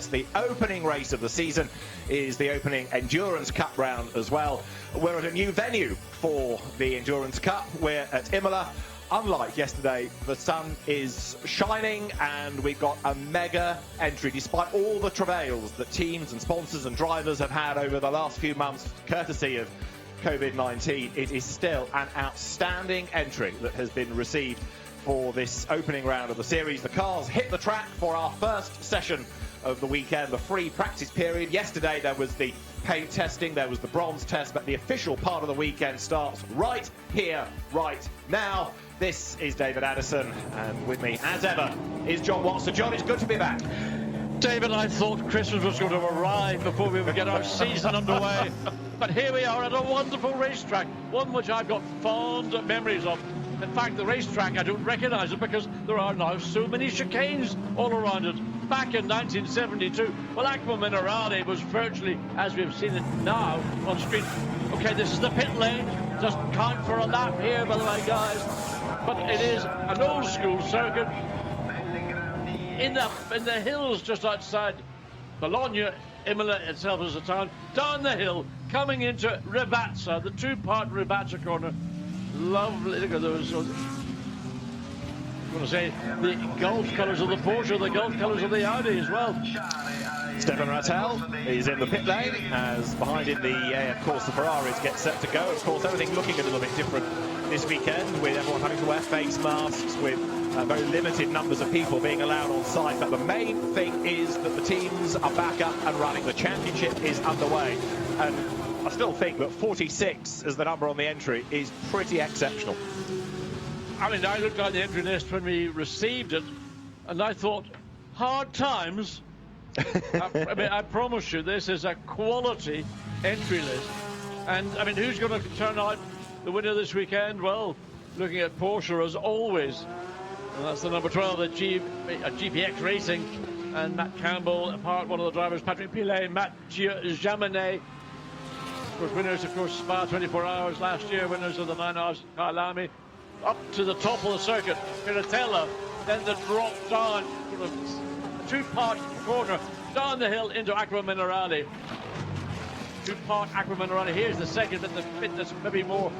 yes, the opening race of the season is the opening Endurance Cup round as well. We're at a new venue for the Endurance Cup. We're at Imola. Unlike yesterday, the sun is shining and we've got a mega entry. Despite all the travails that teams and sponsors and drivers have had over the last few months, courtesy of COVID-19, it is still an outstanding entry that has been received for this opening round of the series. The cars hit the track for our first session of the weekend, the free practice period. Yesterday there was the paint testing, there was the bronze test, but the official part of the weekend starts right here, right now. This is David Addison, and with me, as ever, is John Watson. John, it's good to be back. David, I thought Christmas was going to arrive before we would get our season underway. But here we are at a wonderful racetrack, one which I've got fond memories of. In fact, the racetrack, I don't recognise it because there are now so many chicanes all around it. Back in 1972, well, Aqua Minerale was virtually, as we've seen it now on screen. Okay, this is the pit lane. Just count for a lap here, by the way, guys. But it is an old school circuit in the hills just outside Bologna. Imola itself is a town. Down the hill, coming into Rivazza, the two-part Rivazza corner. Lovely, look at those. I'm going to say the Gulf colours of the Porsche, the Gulf colours of the Audi as well. Stefan Rattel is in the pit lane, as behind him of course, the Ferraris get set to go. Of course, everything looking a little bit different this weekend, with everyone having to wear face masks, with very limited numbers of people being allowed on site. But the main thing is that the teams are back up and running. The championship is underway, and I still think that 46 as the number on the entry is pretty exceptional. I mean, I looked at the entry list when we received it, and I thought, hard times. I mean, I promise you, this is a quality entry list. And, I mean, who's going to turn out the winner this weekend? Well, looking at Porsche as always. And that's the number 12 at GPX Racing. And Matt Campbell, apart one of the drivers, Patrick Pilet, Mathieu Jaminet. Of course, winners, of course, Spa 24 Hours last year, winners of the 9 Hours, Kyle Lamy. Up to the top of the circuit, Piratella, then the drop down, sort of two-part corner, down the hill into Aqua Minerale. Two-part Aqua Minerale. Here's the second bit, the bit that's maybe more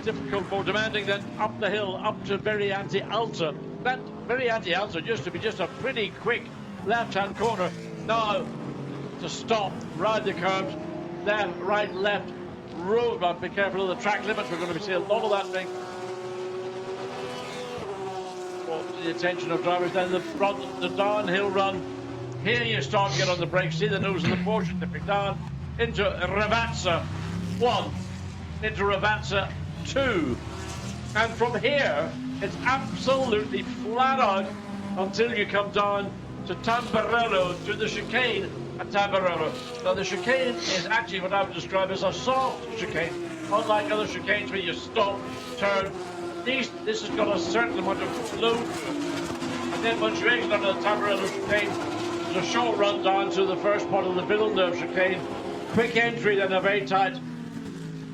difficult, more demanding, than up the hill, up to Variante Alta. That Variante Alta used to be just a pretty quick left-hand corner. Now, to stop, ride the curves, left, right, left, road run. Be careful of the track limits. We're going to see a lot of that thing. The attention of drivers. Then the downhill run. Here you start to get on the brakes. See the nose of the Porsche dipping down into Rivazza 1, into Rivazza 2, and from here it's absolutely flat out until you come down to Tamburello, to the chicane at Tamburello. Now the chicane is actually what I would describe as a soft chicane, unlike other chicanes where you stop, turn. This has got a certain amount of flow to it. And then once you exit onto the Tamburello chicane, there's a short run down to the first part of the Villeneuve chicane. Quick entry, then a very tight.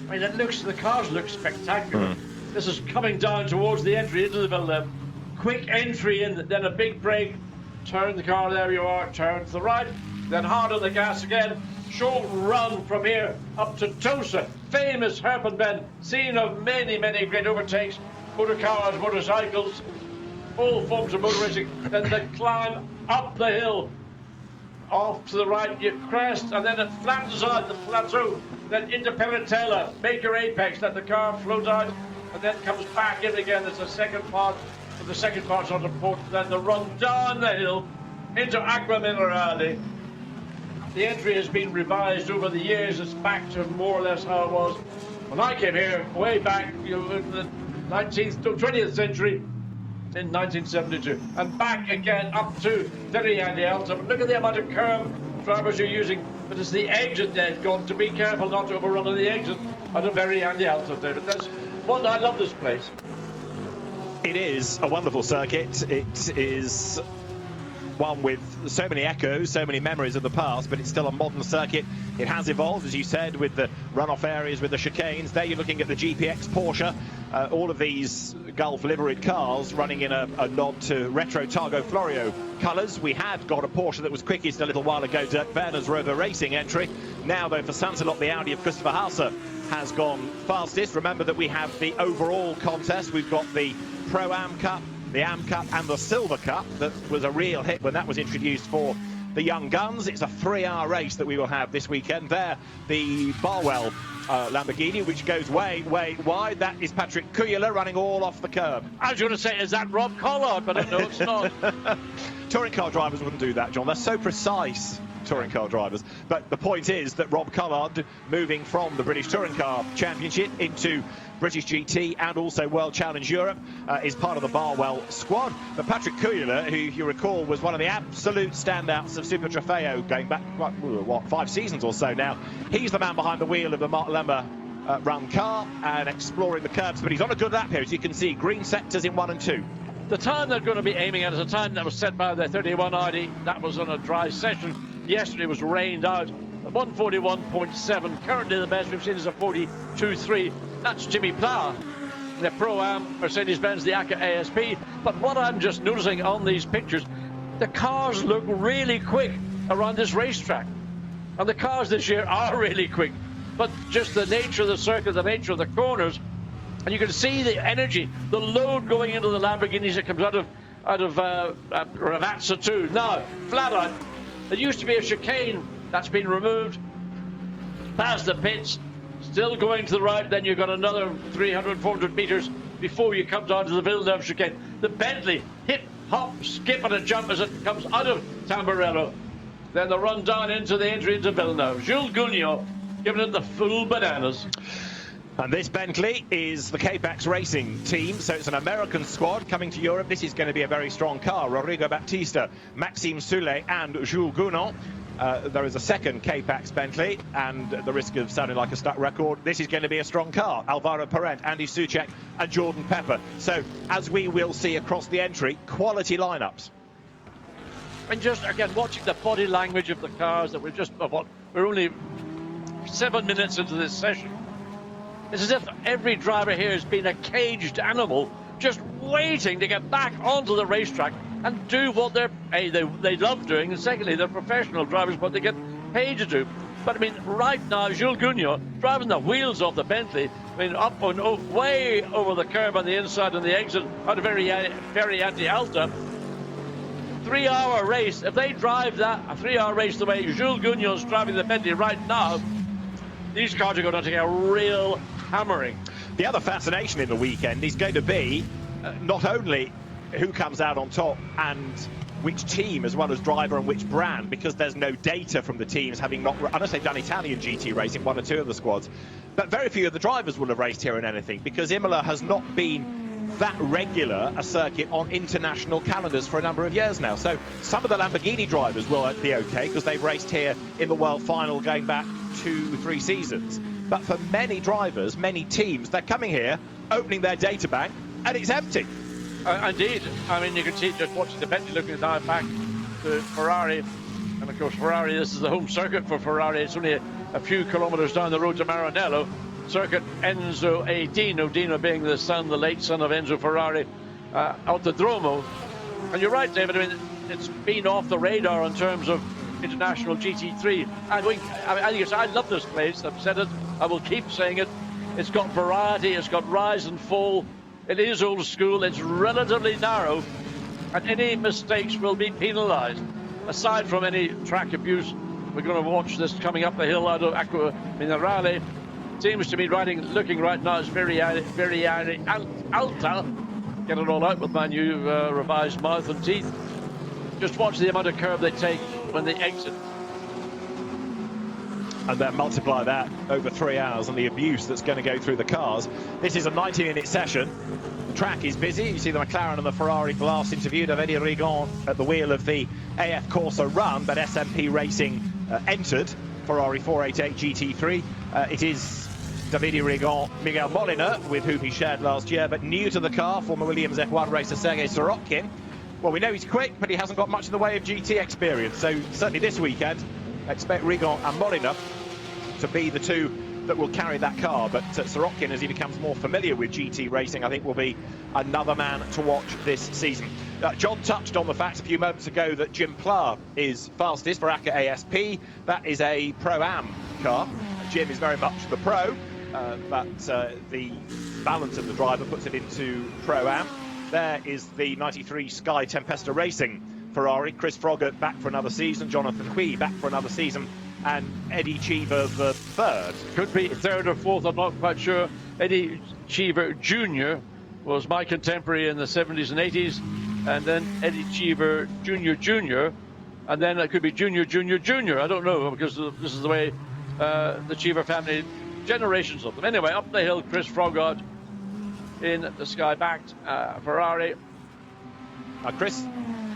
I mean, the cars look spectacular. This is coming down towards the entry into the Villeneuve. Quick entry in, then a big brake. Turn the car, there you are, turn to the right. Then hard on the gas again. Short run from here up to Tosa. Famous hairpin bend, scene of many, many great overtakes. Motor cars, motorcycles, all forms of motor racing. Then the climb up the hill, off to the right, you crest, and then it flattens out the plateau. Then into Piratella, make your apex, let the car float out, and then comes back in again. There's a second part, but the second part's on the port. Then the run down the hill into Aqua Minerale. The entry has been revised over the years. It's back to more or less how it was when I came here, way back, in the 20th century, in 1972. And back again up to Variante Alta. But look at the amount of curve drivers you're using. But it's the exit they've got to be careful not to overrun on the exit at a Variante Alta, David. That's what I love this place. It is a wonderful circuit. It is one with so many echoes, so many memories of the past, but it's still a modern circuit. It has evolved, as you said, with the runoff areas, with the chicanes. There you're looking at the GPX Porsche. All of these Gulf liveried cars running in a nod to retro Targo Florio colours. We had got a Porsche that was quickest a little while ago, Dirk Werner's Rover Racing entry. Now, though, for Sansalot, the Audi of Christopher Hauser has gone fastest. Remember that we have the overall contest. We've got the Pro-Am Cup, the Am Cup and the Silver Cup. That was a real hit when that was introduced for the young guns. It's a 3-hour race that we will have this weekend. There, the Barwell Lamborghini, which goes way, way wide. That is Patrick Kuyler running all off the curb. I was going to say, is that Rob Collard? But no, it's not. Touring car drivers wouldn't do that, John. They're so precise, touring car drivers. But the point is that Rob Collard, moving from the British Touring Car Championship into British GT and also World Challenge Europe, is part of the Barwell squad. But Patrick Kuyler, who you recall was one of the absolute standouts of Super Trofeo going back, what, 5 seasons or so now, he's the man behind the wheel of the Mark Lemmer run car and exploring the curbs. But he's on a good lap here, as you can see, green sectors in 1 and 2. The time they're going to be aiming at is a time that was set by the 31 Audi. That was on a dry session. Yesterday was rained out. 141.7. Currently the best we've seen is a 42.3. That's Jimmy Plough, the Pro-Am Mercedes-Benz, the ACA ASP. But what I'm just noticing on these pictures, the cars look really quick around this racetrack. And the cars this year are really quick. But just the nature of the circuit, the nature of the corners, and you can see the energy, the load going into the Lamborghinis that comes out of Ravazza too. Now, flat out, there used to be a chicane that's been removed past the pits, still going to the right. Then you've got another 300, 400 meters before you come down to the Villeneuve chicane. The Bentley hip, hop, skip and a jump as it comes out of Tamburello. Then the run down into the entry into Villeneuve. Jules Gougnot giving it the full bananas. And this Bentley is the K-Pax Racing team, so it's an American squad coming to Europe. This is going to be a very strong car. Rodrigo Baptista, Maxime Soulet and Jules Gougnot. There is a second K-Pax Bentley, and at the risk of sounding like a stuck record, this is going to be a strong car. Alvaro Parent, Andy Soucek and Jordan Pepper. So, as we will see across the entry, quality lineups. And just, again, watching the body language of the cars that we're only 7 minutes into this session. It's as if every driver here has been a caged animal, just waiting to get back onto the racetrack and do what they love doing, and secondly, they're professional drivers, what they get paid to do. But I mean, right now, Jules Gougnot driving the wheels off the Bentley, I mean, up and way over the curb on the inside and the exit out of very anti-alta. 3-hour race. If they drive that a 3-hour race the way Jules Gougnot's driving the Bentley right now, these cars are going to take a real hammering. The other fascination in the weekend is going to be not only who comes out on top and which team as well as driver and which brand, because there's no data from the teams having not, unless they've done Italian GT racing, 1 or 2 of the squads, but very few of the drivers will have raced here in anything, because Imola has not been that regular a circuit on international calendars for a number of years now. So some of the Lamborghini drivers will be okay because they've raced here in the World Final going back 2-3 seasons. But for many drivers, many teams, they're coming here, opening their data bank, and it's empty. Indeed. I mean, you can see just watching the Bentley looking now back to Ferrari. And of course, Ferrari, this is the home circuit for Ferrari. It's only a few kilometers down the road to Maranello. Circuit Enzo A. Dino being the late son of Enzo Ferrari, Autodromo. And you're right, David, I mean, it's been off the radar in terms of international GT3. I love this place. I've said it. I will keep saying it. It's got variety. It's got rise and fall. It is old school. It's relatively narrow, and any mistakes will be penalised. Aside from any track abuse, we're going to watch this coming up the hill out of Acqua Minerale. Seems to be looking right now. It's very alta. Get it all out with my new revised mouth and teeth. Just watch the amount of curve they take when they exit. And then multiply that over 3 hours and the abuse that's going to go through the cars. This is a 90-minute session. The track is busy. You see the McLaren and the Ferrari last interview. Davide Rigon at the wheel of the AF Corsa run, but SMP Racing entered Ferrari 488 GT3. It is Davide Rigon, Miguel Molina, with whom he shared last year, but new to the car, former Williams F1 racer Sergei Sorokin. Well, we know he's quick, but he hasn't got much in the way of GT experience. So certainly this weekend, expect Rigon and Molina to be the two that will carry that car. But Sorokin, as he becomes more familiar with GT racing, I think will be another man to watch this season. John touched on the fact a few moments ago that Jim Pla is fastest for ACA ASP. That is a Pro-Am car. Jim is very much the pro, but the balance of the driver puts it into Pro-Am. There is the 93 Sky Tempesta Racing Ferrari. Chris Froggatt back for another season. Jonathan Hui back for another season. And Eddie Cheever the third. Could be third or fourth, I'm not quite sure. Eddie Cheever Jr. was my contemporary in the 70s and 80s. And then Eddie Cheever Jr. And then it could be Jr. I don't know, because this is the way the Cheever family, generations of them. Anyway, up the hill, Chris Froggatt in the Sky-backed Ferrari. Chris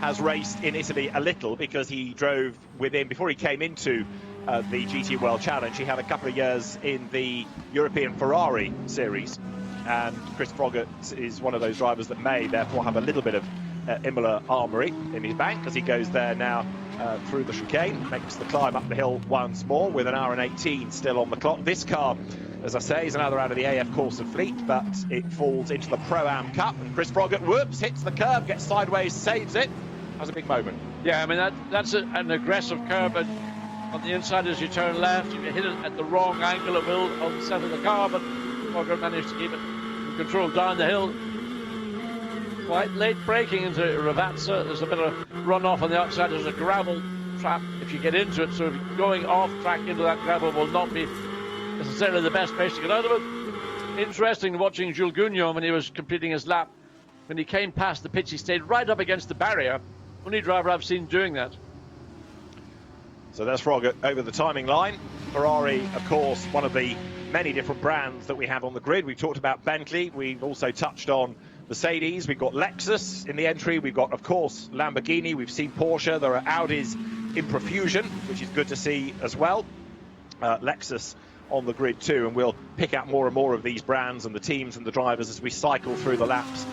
has raced in Italy a little because he drove within, before he came into the GT World Challenge, he had a couple of years in the European Ferrari series. And Chris Froggatt is one of those drivers that may therefore have a little bit of Imola armoury in his bank as he goes there now through the chicane, makes the climb up the hill once more with an hour and 18 still on the clock. This car, as I say, is another out of the AF Corsa fleet, but it falls into the Pro-Am Cup, and Chris Froggatt, whoops, hits the curb, gets sideways, saves it. That's a big moment. Yeah, I mean, that's an aggressive curb, and on the inside as you turn left, if you hit it at the wrong angle, it will unset the car, but Froggatt managed to keep it in control down the hill. Quite late braking into Ravazza. There's a bit of runoff on the outside. There's a gravel trap if you get into it, so going off track into that gravel will not be necessarily the best place to get out of it. Interesting watching Jules Gugnon when he was completing his lap. When he came past the pitch, he stayed right up against the barrier. Only driver I've seen doing that. So there's Froggatt over the timing line. Ferrari, of course, one of the many different brands that we have on the grid. We've talked about Bentley. We've also touched on Mercedes. We've got Lexus in the entry. We've got, of course, Lamborghini. We've seen Porsche. There are Audis in profusion, which is good to see as well. Lexus on the grid too, and we'll pick out more and more of these brands and the teams and the drivers as we cycle through the laps.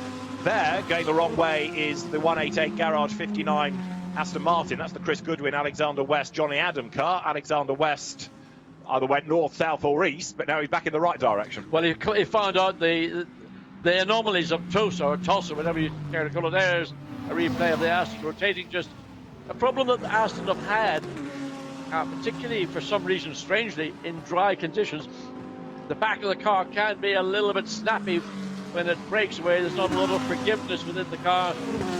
There, going the wrong way, is the 188 Garage 59 Aston Martin. That's the Chris Goodwin, Alexander West, Johnny Adam car. Alexander West either went north, south or east, but now he's back in the right direction. Well, he found out the anomalies of TOS or whatever you care to call it. There's a replay of the Aston rotating. Just a problem that the Aston have had, particularly for some reason, strangely, in dry conditions. The back of the car can be a little bit snappy when it breaks away. There's not a lot of forgiveness within the car.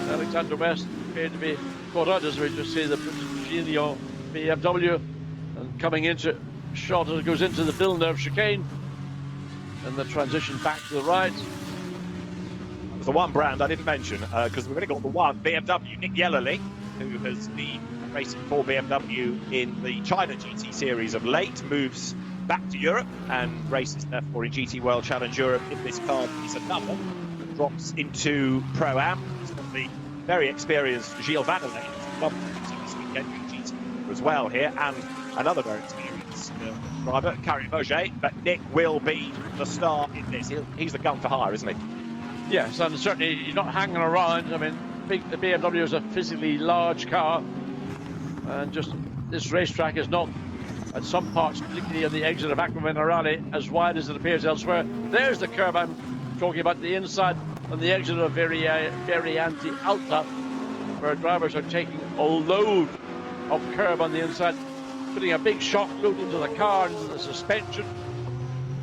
Alexander West appeared to be caught out, as we just see the Gigno BMW and coming into shot as it goes into the Villeneuve chicane, and the transition back to the right. There's the one brand I didn't mention because we've only got the one BMW. Nick Yellerly, who has been racing for BMW in the China GT series of late, moves back to Europe and races therefore in GT World Challenge Europe in this car. He's another that drops into Pro-Am. It's got the very experienced Gilles Vanderlei this weekend in GT as well here, and another very experienced driver, Carrie Moget, but Nick will be the star in this. He's the gun for hire, isn't he? Yes, and certainly you're not hanging around. I mean, the BMW is a physically large car, and just this racetrack is not, at some parts, particularly on the exit of Aquaman Rally, as wide as it appears elsewhere. There's the curb I'm talking about, the inside on the exit of Variante Alta, where drivers are taking a load of curb on the inside, putting a big shock load into the car, into the suspension,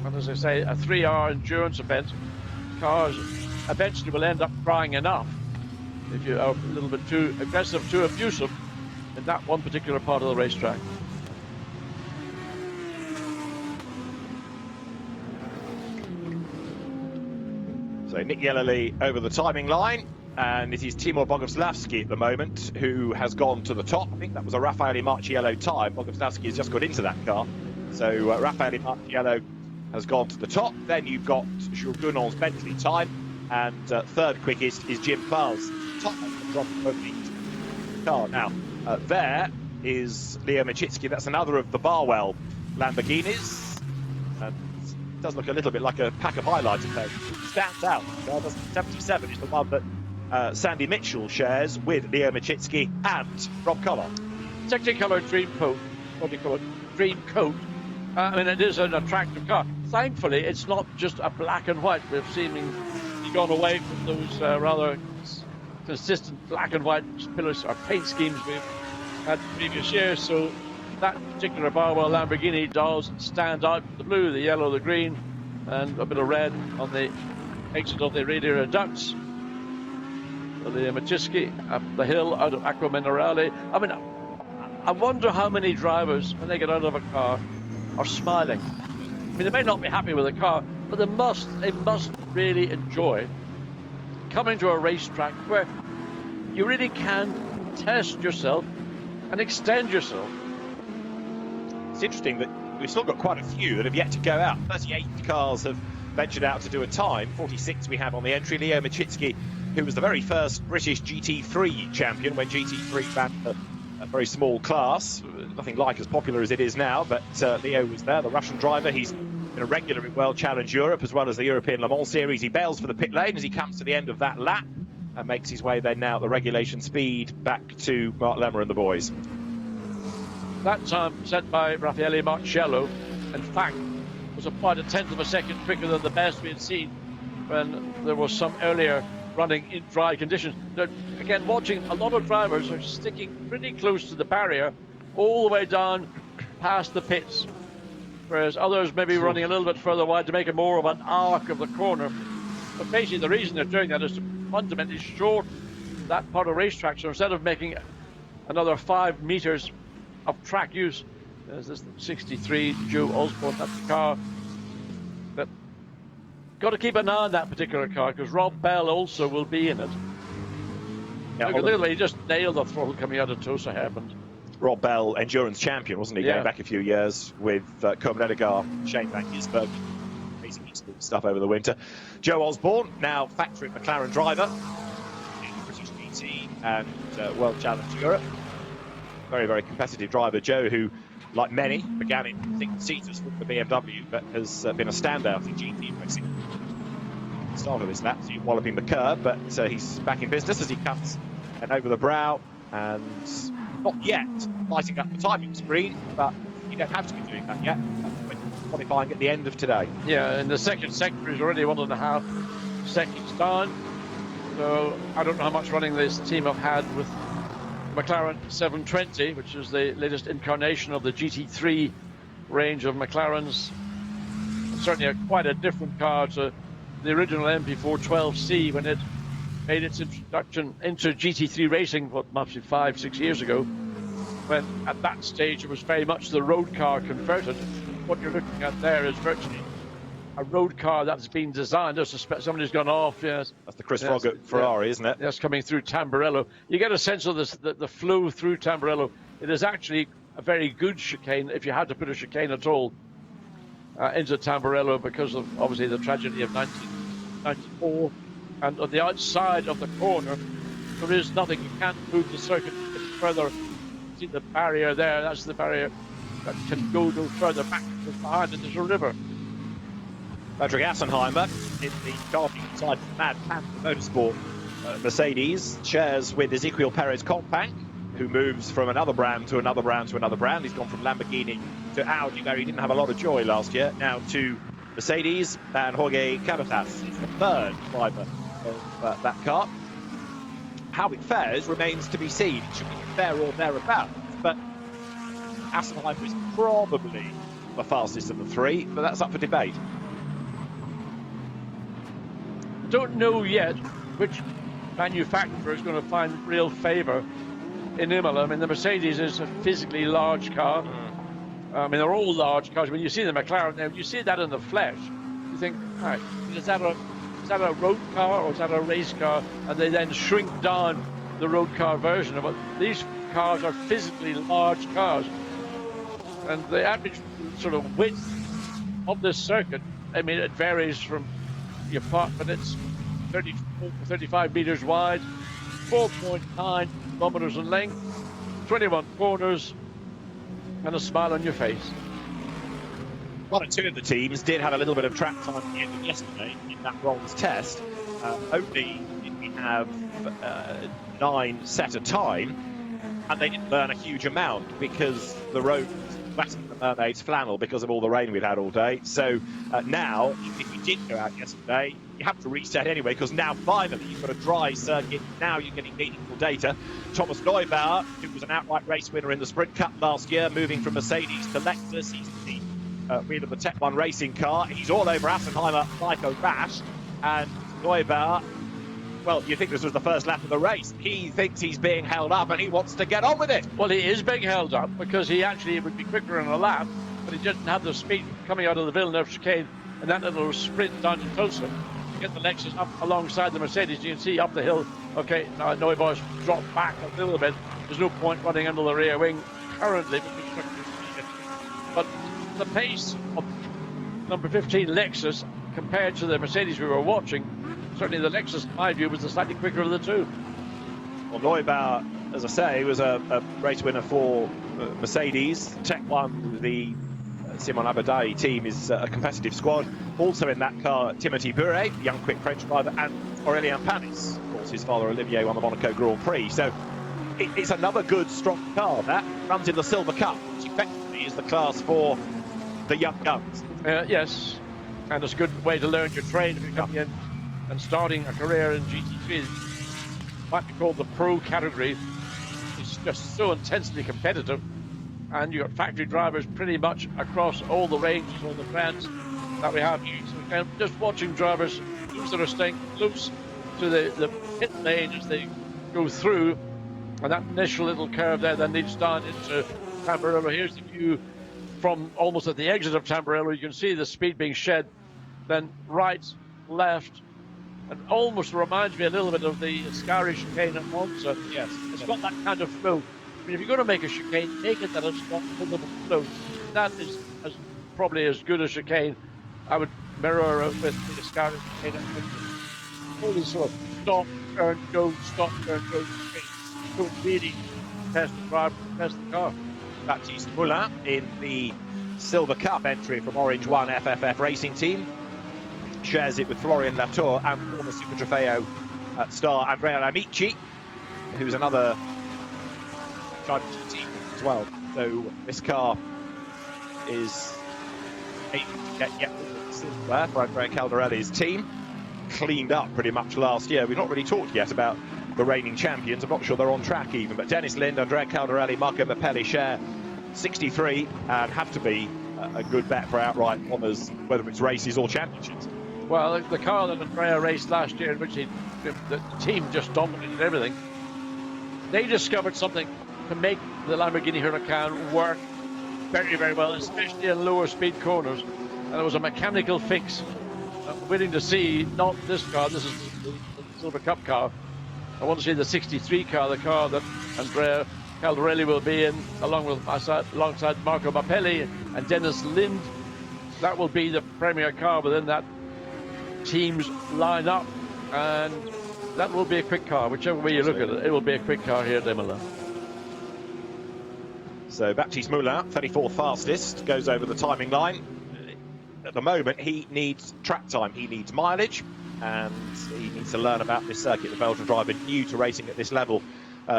and as I say, a 3-hour endurance event. Cars eventually will end up crying enough if you are a little bit too aggressive, too effusive in that one particular part of the racetrack. So Nick Yellerly over the timing line, and it is Timur Boguslavski at the moment who has gone to the top. I think that was a Raffaele Marciello time. Boguslavski has just got into that car. So Raffaele Marciello has gone to the top. Then you've got Jules Gounon's Bentley time, and third quickest is Jim Pla's top drop of the car. Now, there is Leo Machitsky. That's another of the Barwell Lamborghinis. And it does look a little bit like a pack of highlights. Stands out. 77 is the one that Sandy Mitchell shares with Leo Machitsky and Rob Collard. Technicolor Dream Coat, what do you call it? Dream Coat. I mean, it is an attractive car. Thankfully, it's not just a black and white. We've seemingly gone away from those rather consistent black and white pillars or paint schemes we've had previous years. So that particular Barwell Lamborghini does stand out with the blue, the yellow, the green, and a bit of red on the exit of the radiator ducts. The Machitsky up the hill out of Aqua Minerale. I mean, I wonder how many drivers, when they get out of a car, are smiling. I mean, they may not be happy with the car, but they must really enjoy coming to a racetrack where you really can test yourself and extend yourself. It's interesting that we've still got quite a few that have yet to go out. 38 cars have ventured out to do a time. 46 we have on the entry. Leo Machitsky, who was the very first British GT3 champion when GT3 ran a very small class, nothing like as popular as it is now, but Leo was there, the Russian driver. He's been a regular in World Challenge Europe as well as the European Le Mans Series. He bails for the pit lane as he comes to the end of that lap and makes his way then now at the regulation speed back to Mark Lemmer and the boys. That time set by Raffaele Marcello, in fact, was about a tenth of a second quicker than the best we had seen when there was some earlier running in dry conditions. Now, again, watching a lot of drivers are sticking pretty close to the barrier all the way down past the pits, whereas others may be running a little bit further wide to make it more of an arc of the corner. But basically the reason they're doing that is to fundamentally shorten that part of racetrack. So instead of making another 5 meters of track use, there's this 63 Joe Osborne, that's the car. But got to keep an eye on that particular car because Rob Bell also will be in it. Yeah, Look at he just nailed the throttle coming out of Tosa Hairpin. Rob Bell, endurance champion, wasn't he? Yeah. Going back a few years with Coleman Edgar, Shane Van Gisbergen, amazing stuff over the winter. Joe Osborne, now factory McLaren driver in British GT and World Challenge Europe. Very, very competitive driver. Joe, who, like many, began in single seaters with the BMW, but has been a standout in GT racing. Start of this lap, so walloping the curb, but he's back in business as he comes and over the brow and not yet lighting up the timing screen, but you don't have to be doing that yet. That's qualifying at the end of today. Yeah, in the second sector is already 1.5 seconds down. So I don't know how much running this team have had with McLaren 720, which is the latest incarnation of the GT3 range of McLarens. Certainly quite a different car to the original MP412C when it made its introduction into GT3 racing, what must be 5-6 years ago, when at that stage it was very much the road car converted. What you're looking at there is virtually a road car that's been designed. Somebody's gone off. Yes, that's the Chris Froggatt Ferrari, isn't it? That's coming through Tamburello. You get a sense of this, the flow through Tamburello. It is actually a very good chicane, if you had to put a chicane at all, into Tamburello because of obviously the tragedy of 1994. And on the outside of the corner, there is nothing. You can't move the circuit further. See the barrier there? That's the barrier that can go no further back behind, and there's a river. Patrick Assenheimer in the karting side of Mad Panther Motorsport Mercedes shares with Ezequiel Perez Compang, who moves from another brand to another brand to another brand. He's gone from Lamborghini to Audi, where he didn't have a lot of joy last year, now to Mercedes, and Jorge Cabatas is the third driver of that car. How it fares remains to be seen. It should be fair or thereabouts, but Assenheimer is probably the fastest of the three, but that's up for debate. Don't know yet which manufacturer is going to find real favour in Imola. I mean, the Mercedes is a physically large car. I mean, they're all large cars. When you see the McLaren, now you see that in the flesh, you think, all right, is that a road car or is that a race car? And they then shrink down the road car version of it. These cars are physically large cars, and the average sort of width of this circuit, I mean, it varies from your part, but it's 34 to 35 meters wide, 4.9 kilometers in length, 21 corners, and a smile on your face. One or two of the teams did have a little bit of track time at the end of yesterday in that bronze test. Only did we have 9 set a time, and they didn't learn a huge amount because the road was wet in the mermaid's flannel because of all the rain we'd had all day. So now, if you did go out yesterday, you have to reset anyway, because now finally you've got a dry circuit. Now you're getting meaningful data. Thomas Neubauer, who was an outright race winner in the Sprint Cup last year, moving from Mercedes to Lexus. He's the wheel of the Tech 1 racing car. He's all over Assenheimer like a rash. And Neubauer, well, you think this was the first lap of the race. He thinks he's being held up and he wants to get on with it. Well, he is being held up because he actually would be quicker in a lap, but he didn't have the speed coming out of the Villeneuve chicane and that little sprint down to Tulsa to get the Lexus up alongside the Mercedes. You can see up the hill. Okay, now Neubauer's dropped back a little bit. There's no point running under the rear wing currently, but the pace of number 15 Lexus compared to the Mercedes we were watching, certainly the Lexus, in my view, was the slightly quicker of the two. Well, Neubauer, as I say, was a race winner for Mercedes. Tech 1, the Simon Abadai team, is a competitive squad. Also in that car, Timothy Bure, young quick French driver, and Aurélien Panis. Of course, his father Olivier won the Monaco Grand Prix. So it's another good, strong car that runs in the Silver Cup, which effectively is the class for the young guns. Yes, and it's a good way to learn your trade if you're coming in and starting a career in Gtwc. Might be called the pro category. It's just so intensely competitive, and you've got factory drivers pretty much across all the ranges, all the brands that we have here. So, and just watching drivers lose their staying close to the pit lane as they go through, and that initial little curve there then leads down into Tamburello. Here's the view from almost at the exit of Tamburello. You can see the speed being shed, then right, left, and almost reminds me a little bit of the Ascari chicane at Monza. Yes, it's got that kind of flow. I mean, if you're going to make a chicane, make it that it's got a little flow. That is probably as good as chicane. I would mirror it with the Ascari chicane. All these sort of stop, turn, go, stop, turn, go chicane. Don't really test the driver, test the car. Baptiste Moulin in the Silver Cup entry from Orange 1 FFF Racing Team. Shares it with Florian Latour and former Super Trofeo star Andrea Amici, who's another driver to the team as well. So this car is able to get yet silverware for Andrea Caldarelli's team. Cleaned up pretty much last year. We've not really talked yet about the reigning champions. I'm not sure they're on track even, but Dennis Lind, Andrea Caldarelli, Marco Mappelli share 63 and have to be a good bet for outright honours, whether it's races or championships. Well, the car that Andrea raced last year, in which the team just dominated everything, they discovered something to make the Lamborghini Huracan work very, very well, especially in lower speed corners. And it was a mechanical fix. I'm waiting to see, not this car, this is the Silver Cup car. I want to see the 63 car, the car that Andrea Caldarelli will be in, alongside Marco Mappelli and Dennis Lind. That will be the premier car within that team's lineup, and that will be a quick car. Whichever way you look at it, it will be a quick car here at Imola. So Baptiste Moulin, 34th fastest, goes over the timing line. At the moment, he needs track time, he needs mileage, and he needs to learn about this circuit. The Belgian driver, new to racing at this level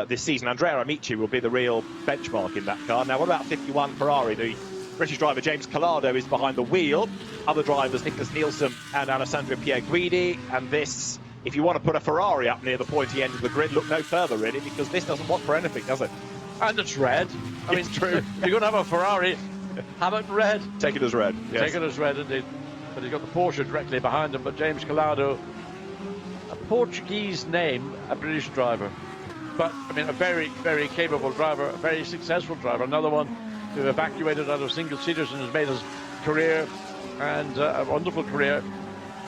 this season. Andrea Amici will be the real benchmark in that car. Now, what about 51 Ferrari? The British driver James Collado is behind the wheel. Other drivers, Nicholas Nielsen and Alessandro Pierguidi. And this, if you want to put a Ferrari up near the pointy end of the grid, look no further, really, because this doesn't want for anything, does it? And it's red. I mean, true. If you're going to have a Ferrari, have it red. Take it as red. Yes. Take it as red, indeed. But he's got the Porsche directly behind him. But James Collado, a Portuguese name, a British driver. But, I mean, a very, very capable driver, a very successful driver. Another one who evacuated out of single-seaters and has made his career, and a wonderful career,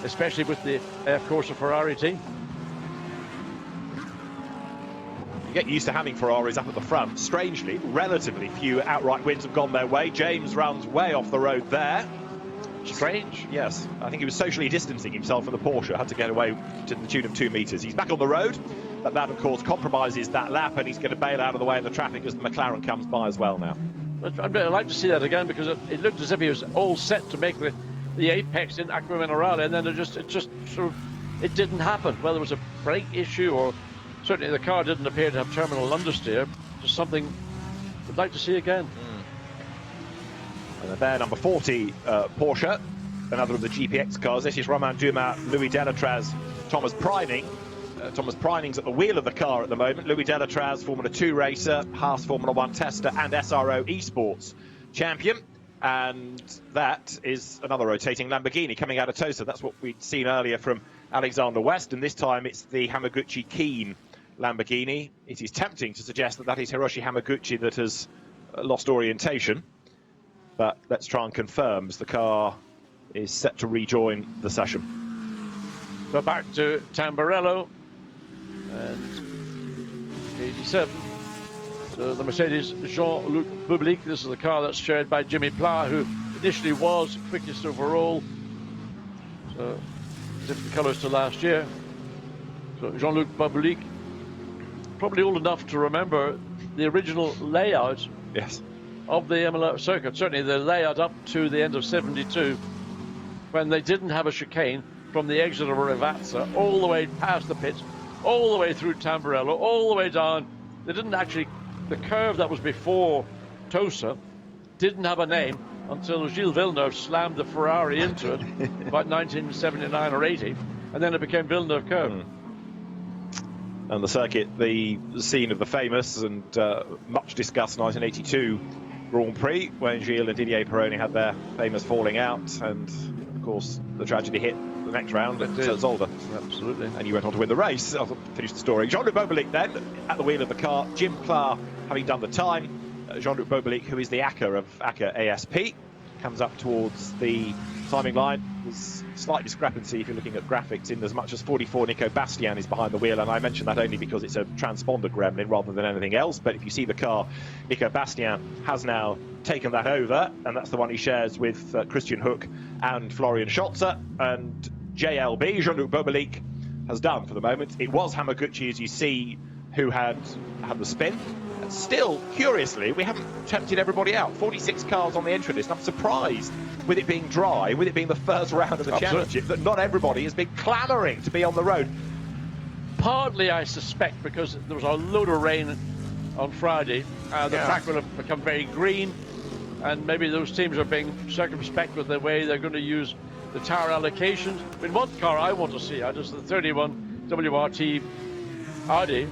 especially with the, of course, the Ferrari team. You get used to having Ferraris up at the front. Strangely, relatively few outright wins have gone their way. James runs way off the road there. Strange. Yes, I think he was socially distancing himself from the Porsche, had to get away to the tune of 2 metres. He's back on the road, but that, of course, compromises that lap, and he's going to bail out of the way of the traffic as the McLaren comes by as well now. I'd like to see that again, because it looked as if he was all set to make the apex in Aqua Minerale, and then it just sort of it didn't happen. Whether it was a brake issue or certainly the car didn't appear to have terminal understeer. Just something we'd like to see again. And there, number 40, Porsche, another of the GPX cars. This is Romain Dumas, Louis Delatraz, Thomas Preining. Thomas Preining's at the wheel of the car at the moment. Louis Delatraz, Formula 2 racer, Haas Formula 1 tester, and SRO Esports champion. And that is another rotating Lamborghini coming out of Tosa. That's what we'd seen earlier from Alexander West, and this time it's the Hamaguchi Keen Lamborghini. It is tempting to suggest that that is Hiroshi Hamaguchi that has lost orientation, but let's try and confirm as the car is set to rejoin the session. So back to Tamburello and 87. So the Mercedes Jean-Luc Public. This is the car that's shared by Jimmy Pla, who initially was quickest overall. So different colours to last year. So Jean-Luc Public, probably old enough to remember the original layout of the Imola circuit. Certainly the layout up to the end of 72, when they didn't have a chicane from the exit of Rivazza all the way past the pits, all the way through Tamburello, all the way down. They didn't actually, the curve that was before Tosa didn't have a name until Gilles Villeneuve slammed the Ferrari into it about 1979 or 80, and then it became Villeneuve Curve. And the circuit, the scene of the famous and much discussed 1982 Grand Prix, when Gilles and Didier Pironi had their famous falling out, and of course the tragedy hit the next round at Zolder. Absolutely. And you went on to win the race. I'll finish the story. Jean-Luc Beaubelic then at the wheel of the car. Jim Pla having done the time. Jean-Luc Beaubelic, who is the ACCA of ACCA ASP, comes up towards the timing line. There's slight discrepancy if you're looking at graphics, in as much as 44 Nico Bastian is behind the wheel, and I mention that only because it's a transponder gremlin rather than anything else. But if you see the car, Nico Bastian has now taken that over, and that's the one he shares with Christian Hook and Florian Scholzer. And JLB, Jean-Luc Beaubelic, has done for the moment. It was Hamaguchi, as you see, who had the spin. And still, curiously, we haven't tempted everybody out. 46 cars on the entry list. I'm surprised, with it being dry, with it being the first round of the championship, that not everybody has been clamouring to be on the road. Partly, I suspect, because there was a load of rain on Friday. The track will have become very green, and maybe those teams are being circumspect with the way they're going to use the tyre allocations. I mean, one car I want to see out is the 31 WRT Audi,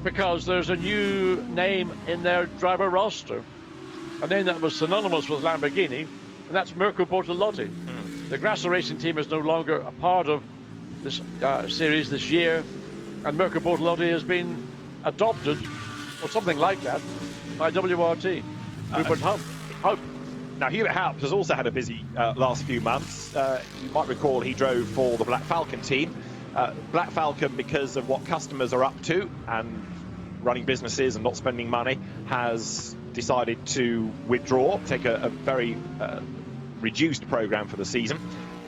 because there's a new name in their driver roster, a name that was synonymous with Lamborghini, and that's Mirko Bortolotti. The Grassa Racing team is no longer a part of this series this year, and Mirko Bortolotti has been adopted, or something like that, by WRT. Hubert Haupt. Now, Hubert Haupt has also had a busy last few months. You might recall he drove for the Black Falcon team. Black Falcon, because of what customers are up to and running businesses and not spending money, has decided to withdraw, take a very reduced programme for the season.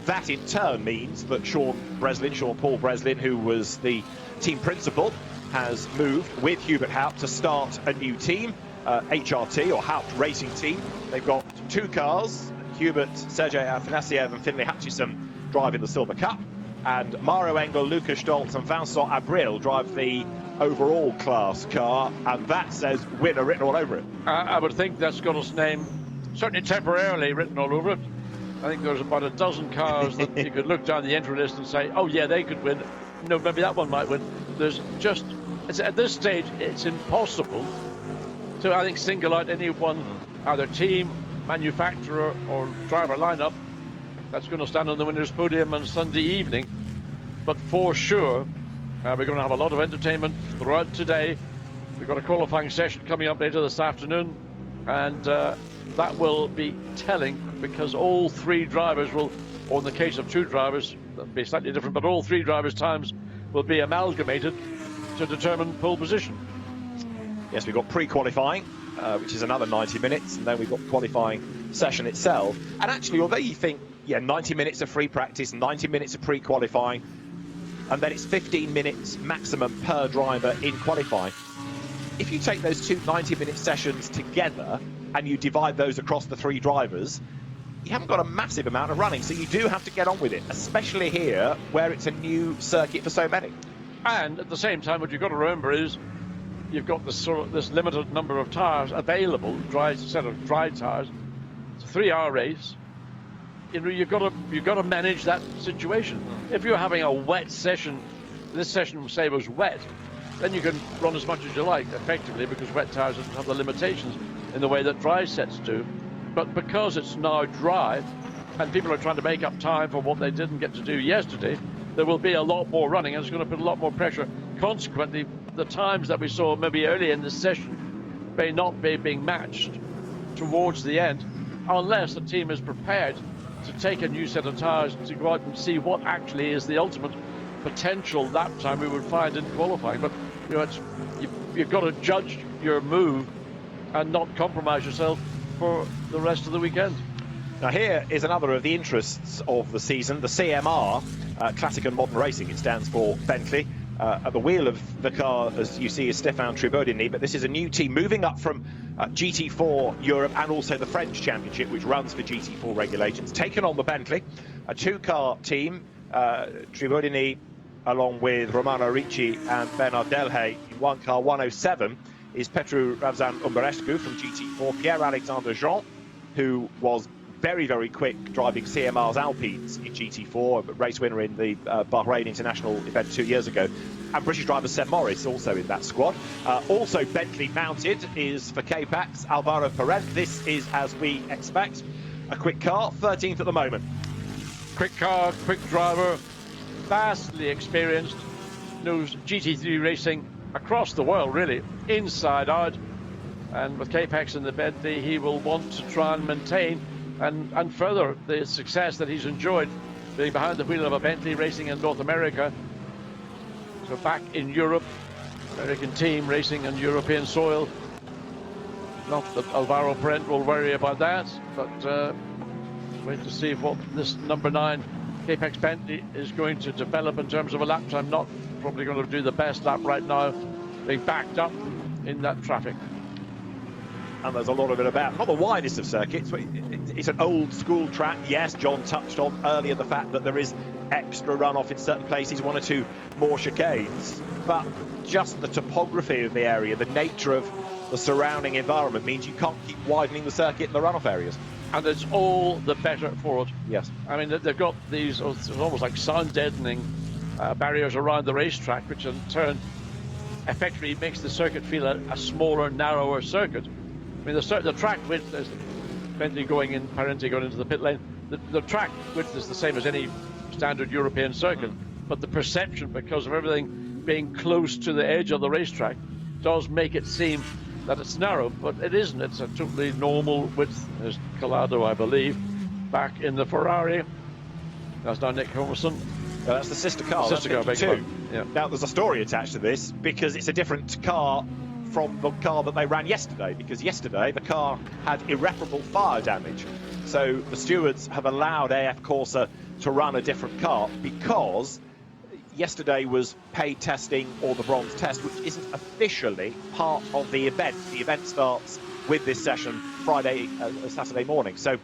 That in turn means that Sean Paul Breslin, who was the team principal, has moved with Hubert Haupt to start a new team, HRT, or Haupt Racing Team. They've got two cars, Hubert, Sergei Afanasiev and Finlay Hutchison driving the Silver Cup, and Mauro Engel, Lucas Stoltz and Vincent Abril drive the overall class car, and that says winner written all over it. I would think that's got its name, certainly temporarily, written all over it. I think there's about a dozen cars that you could look down the entry list and say, oh yeah, they could win. No, maybe that one might win. There's just, at this stage, it's impossible to, I think, single out any one, either team, manufacturer or driver lineup that's going to stand on the winner's podium on Sunday evening. But for sure, we're going to have a lot of entertainment throughout today. We've got a qualifying session coming up later this afternoon, and that will be telling, because all three drivers will, or in the case of two drivers, that'll be slightly different, but all three drivers' times will be amalgamated to determine pole position. Yes, we've got pre-qualifying, which is another 90 minutes, and then we've got the qualifying session itself. And actually, although you think, 90 minutes of free practice, 90 minutes of pre-qualifying, and then it's 15 minutes maximum per driver in qualifying. If you take those two 90-minute sessions together and you divide those across the three drivers, you haven't got a massive amount of running, so you do have to get on with it, especially here where it's a new circuit for so many. And at the same time, what you've got to remember is you've got this limited number of tyres available, set of dry tyres. It's a 3-hour race. You know, you've got to manage that situation. If you're having a wet session, this session say was wet, then you can run as much as you like effectively, because wet tyres don't have the limitations in the way that dry sets do. But because it's now dry and people are trying to make up time for what they didn't get to do yesterday, there will be a lot more running, and it's going to put a lot more pressure. Consequently, the times that we saw maybe early in this session may not be being matched towards the end, unless the team is prepared to take a new set of tyres to go out and see what actually is the ultimate potential lap time we would find in qualifying. But you know, you've got to judge your move and not compromise yourself for the rest of the weekend. Now here is another of the interests of the season, the CMR, Classic and Modern Racing. It stands for Bentley. At the wheel of the car, as you see, is Stéphane Tribaudigny, but this is a new team moving up from GT4 Europe and also the French Championship, which runs for GT4 regulations, taken on the Bentley, a 2-car team. Tribaudigny, along with Romano Ricci and Bernard Delhay in 1 car. 107 is Petru Ravzan Umberescu from GT4, Pierre-Alexandre Jean, who was very, very quick driving CMR's Alpines in GT4, but race winner in the Bahrain International event 2 years ago, and British driver Seb Morris also in that squad. Also Bentley mounted is for K-Pax, Alvaro Perez. This is, as we expect, a quick car, 13th at the moment. Quick car, quick driver, vastly experienced, knows GT3 racing across the world, really, inside out. And with K-Pax in the Bentley, he will want to try and maintain and further the success that he's enjoyed being behind the wheel of a Bentley racing in North America. So back in Europe, American team racing on European soil. Not that Alvaro Perez will worry about that, but wait to see what this number 9 K-Pax Bentley is going to develop in terms of a lap time. Not probably going to do the best lap right now, being backed up in that traffic. And there's a lot of it about. Not the widest of circuits, but it's an old school track. Yes, John touched on earlier the fact that there is extra runoff in certain places, 1 or 2 more chicanes. But just the topography of the area, the nature of the surrounding environment means you can't keep widening the circuit in the runoff areas. And it's all the better for it. Yes. I mean, they've got these almost like sound deadening barriers around the racetrack, which in turn effectively makes the circuit feel a smaller, narrower circuit. I mean, the track width, as Bentley going in, Parenti going into the pit lane, the track width is the same as any standard European circuit, but the perception, because of everything being close to the edge of the racetrack, does make it seem that it's narrow, but it isn't. It's a totally normal width. There's Collado, I believe, back in the Ferrari. That's now Nick Homerson. That's the sister car. Sister car, beg your pardon. Yeah. Now, there's a story attached to this, because it's a different car from the car that they ran yesterday, because yesterday the car had irreparable fire damage. So the stewards have allowed AF Corsa to run a different car, because yesterday was paid testing, or the bronze test, which isn't officially part of the event. The event starts with this session Saturday morning. So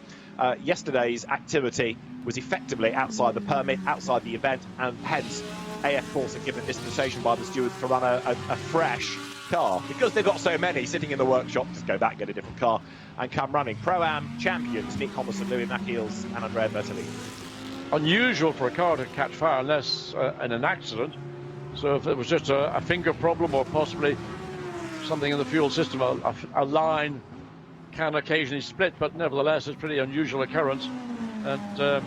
yesterday's activity was effectively outside the permit, outside the event, and hence AF Corsa given dispensation by the stewards to run a fresh car, because they've got so many sitting in the workshop. Just go back, get a different car and come running. Pro-Am champions Nick Homerson, Louis Machiels and Andrea Bertolini. Unusual for a car to catch fire unless in an accident. So if it was just a finger problem, or possibly something in the fuel system, a line can occasionally split, but nevertheless it's a pretty unusual occurrence. And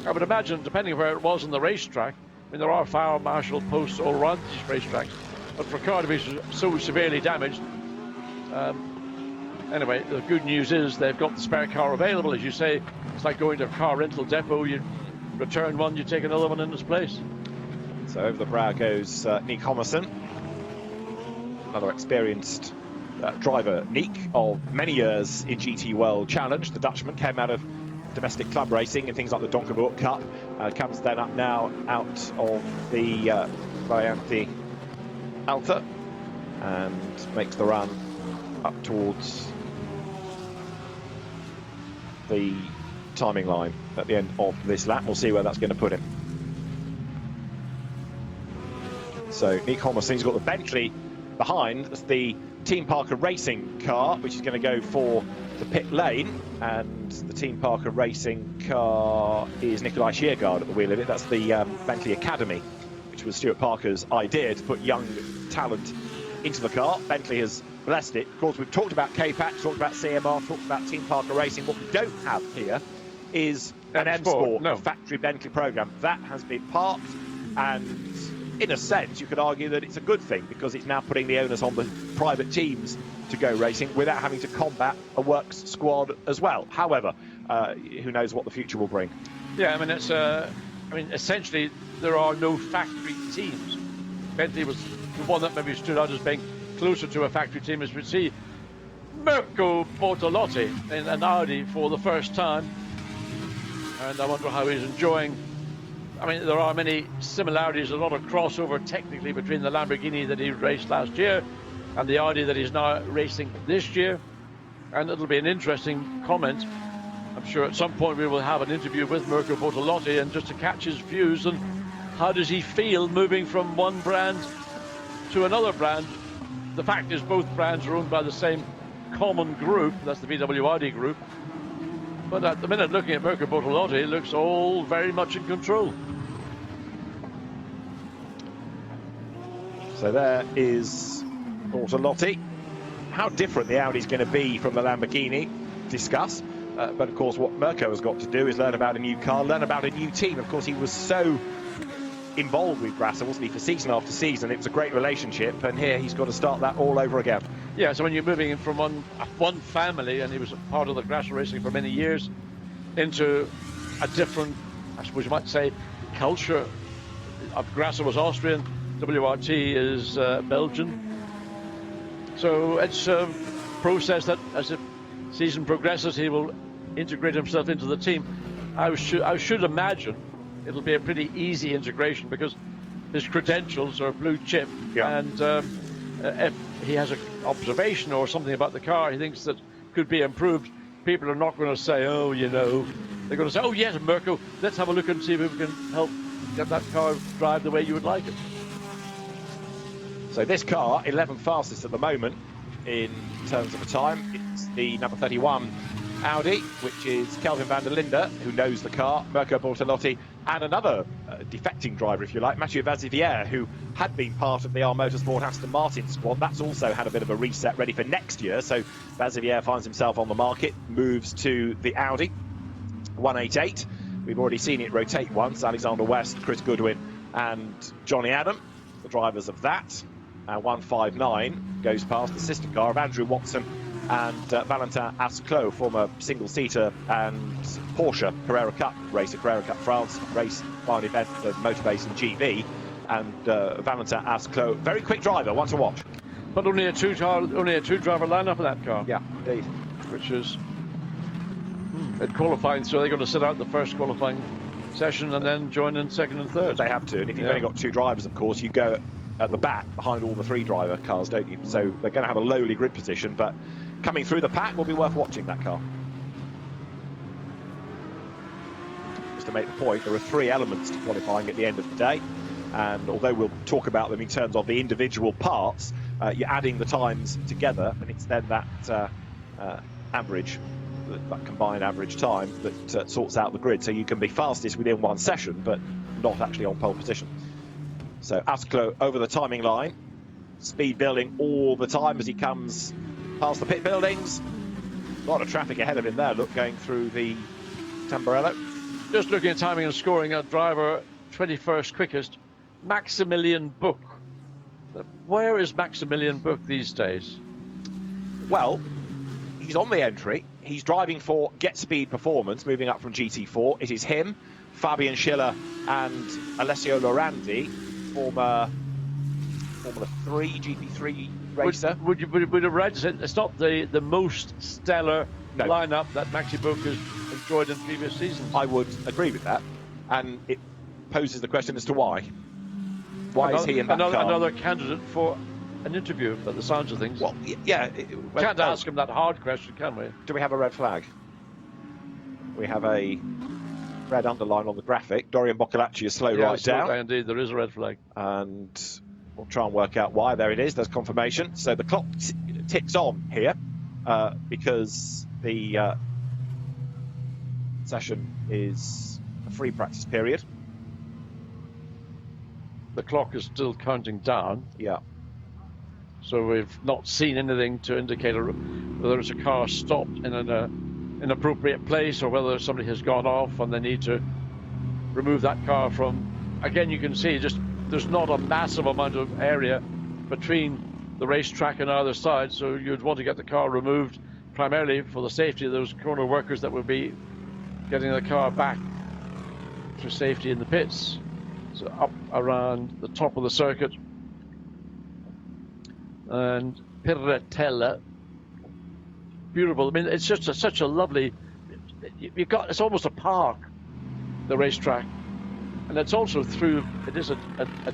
I would imagine, depending where it was in the racetrack, I mean, there are fire marshal posts all around these racetracks, but for a car to be so severely damaged, anyway, the good news is they've got the spare car available. As you say, it's like going to a car rental depot. You return one, you take another one in its place. So over the brow goes Nick Homerson, another experienced driver. Nick, of many years in GT World Challenge. The Dutchman came out of domestic club racing and things like the Donkerbourg Cup. Comes then up now out of the Variante Alta and makes the run up towards the timing line at the end of this lap. We'll see where that's going to put him. So Nick Holmerson's got the Bentley behind. That's the Team Parker Racing car, which is going to go for the pit lane, and the Team Parker Racing car is Nikolai Sheargard at the wheel of it. That's the Bentley Academy, which was Stuart Parker's idea to put young talent into the car. Bentley has blessed it. Of course, we've talked about K-Pack, talked about CMR, talked about Team Parker Racing. What we don't have here is an M-Sport, no, factory Bentley program. That has been parked, and in a sense, you could argue that it's a good thing, because it's now putting the onus on the private teams to go racing without having to combat a works squad as well. However, who knows what the future will bring. Yeah, I mean, it's essentially there are no factory teams. Bentley was the one that maybe stood out as being closer to a factory team, as we see Mirko Bortolotti in an Audi for the first time, and I wonder how he's enjoying. I mean, there are many similarities, a lot of crossover technically between the Lamborghini that he raced last year and the Audi that he's now racing this year. And it'll be an interesting comment. I'm sure at some point we will have an interview with Mirko Bortolotti, and just to catch his views on how does he feel moving from one brand to another brand. The fact is both brands are owned by the same common group, that's the VW Audi group. But at the minute, looking at Mirko Bortolotti, it looks all very much in control. So there is Bortolotti. How different the Audi is going to be from the Lamborghini, discuss. But of course, what Mirko has got to do is learn about a new car, learn about a new team. Of course, he was so involved with Grasser, wasn't he, for season after season. It was a great relationship, and here he's got to start that all over again. Yeah, so when you're moving in from one family, and he was a part of the Grasser Racing for many years, into a different, I suppose you might say, culture. Grasser was Austrian, WRT is Belgian. So it's a process that, as the season progresses, he will integrate himself into the team. I should imagine it'll be a pretty easy integration, because his credentials are blue chip, yeah. And if he has an observation or something about the car he thinks that could be improved, people are not going to say, oh, you know, they're going to say, oh yes, Mirko, let's have a look and see if we can help get that car drive the way you would like it. So this car, 11th fastest at the moment in terms of the time. It's the number 31 Audi, which is Kelvin van der Linde, who knows the car, Mirko Bortolotti, and another defecting driver, if you like, Mathieu Vazivière, who had been part of the SRO Motorsports Aston Martin squad. That's also had a bit of a reset ready for next year. So Vazivière finds himself on the market, moves to the Audi 188. We've already seen it rotate once. Alexander West, Chris Goodwin, and Johnny Adam, the drivers of that. 159 goes past the sister car of Andrew Watson and Valentin Asclot, former single-seater and Porsche Carrera Cup racer, Carrera Cup France race, one event, the Motorbase and GB, and Valentin Asclot, very quick driver, one to watch. But only a two-driver lineup in that car. Yeah, indeed. Which is at qualifying, so they're going to sit out the first qualifying session and then join in second and third. They have to, and if you've only got two drivers, of course, you go at the back behind all the three driver cars, don't you? So they're going to have a lowly grid position, but coming through the pack will be worth watching, that car. Just to make the point, there are three elements to qualifying at the end of the day, and although we'll talk about them in terms of the individual parts, you're adding the times together, and it's then that average, that combined average time that sorts out the grid, so you can be fastest within one session but not actually on pole position. So Asclot over the timing line, speed building all the time as he comes past the pit buildings. A lot of traffic ahead of him there, look, going through the Tamburello. Just looking at timing and scoring, a driver 21st quickest, Maximilian Buch. Where is Maximilian Buch these days? Well, he's on the entry. He's driving for Get Speed Performance, moving up from GT4. It is him, Fabian Schiller and Alessio Lorandi, former Formula 3, GP3 racer. Would you have read it? It's not the most stellar lineup that Maxi Buch has enjoyed in previous seasons. I would agree with that, and it poses the question as to why. Why is he in that car? Another candidate for an interview, by the sounds of things. Well, yeah. We can't ask him that hard question, can we? Do we have a red flag? we have a red underline on the graphic. Dorian Boccolacci has slowed right down. Indeed, there is a red flag. And we'll try and work out why. There it is, there's confirmation. So the clock ticks on here because the session is a free practice period. The clock is still counting down. Yeah. So we've not seen anything to indicate whether it's a car stopped in an inappropriate place or whether somebody has gone off and they need to remove that car from. Again, you can see just there's not a massive amount of area between the racetrack and either side, so you'd want to get the car removed primarily for the safety of those corner workers that would be getting the car back to safety in the pits. So up around the top of the circuit, and Pirretella, beautiful. I mean, it's just such a lovely. It's almost a park, the racetrack, and it's also through. It is a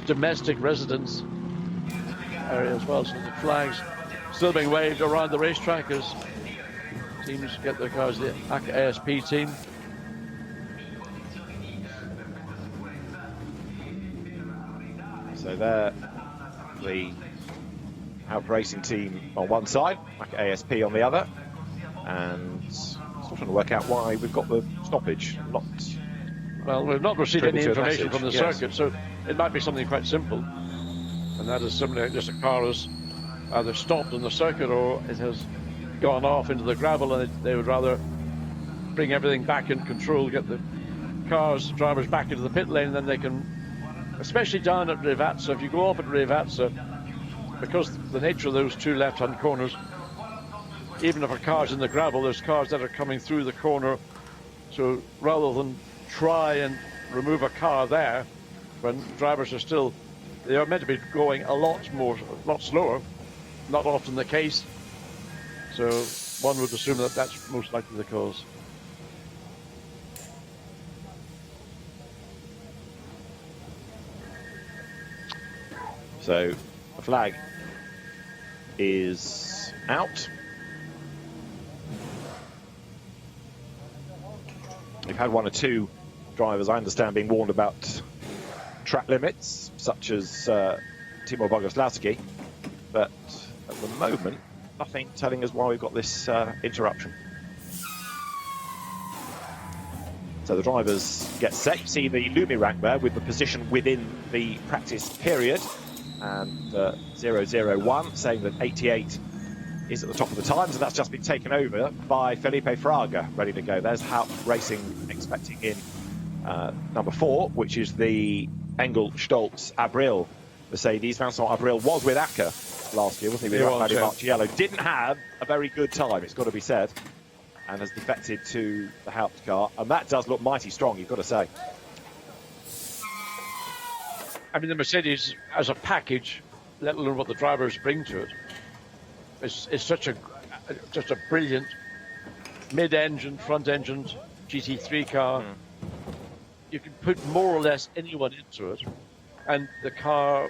domestic residence area as well. So the flags still being waved around the racetrack as teams get their cars. The ASP team. So there, the Alp Racing team on one side, back at ASP on the other, and still trying to work out why we've got the stoppage. Well, we've not received any information from the circuit, so it might be something quite simple, and that is simply just a car has either stopped on the circuit or it has gone off into the gravel, and they would rather bring everything back in control, get the drivers back into the pit lane, and then they can. Especially down at Rivazza, if you go off at Rivazza, because the nature of those two left-hand corners, even if a car's in the gravel, there's cars that are coming through the corner. So rather than try and remove a car there, when drivers they are meant to be going a lot slower, not often the case. So one would assume that that's most likely the cause. So the flag is out. We've had one or two drivers, I understand, being warned about track limits, such as Timo Boguslavski, but at the moment, nothing telling us why we've got this interruption. So the drivers get set. You see the Lumi rank there with the position within the practice period. And 001 saying that 88 is at the top of the times, and that's just been taken over by Felipe Fraga, ready to go. There's Alp Racing expecting in number 4, which is the Engel Stolz Abril Mercedes. Vincent Abril was with Acker last year, wasn't he? With Marciello. Didn't have a very good time, it's got to be said, and has defected to the Haupt car, and that does look mighty strong, you've got to say. I mean, the Mercedes as a package, let alone what the drivers bring to it, is just a brilliant mid-engine, front-engined GT3 car. You can put more or less anyone into it, and the car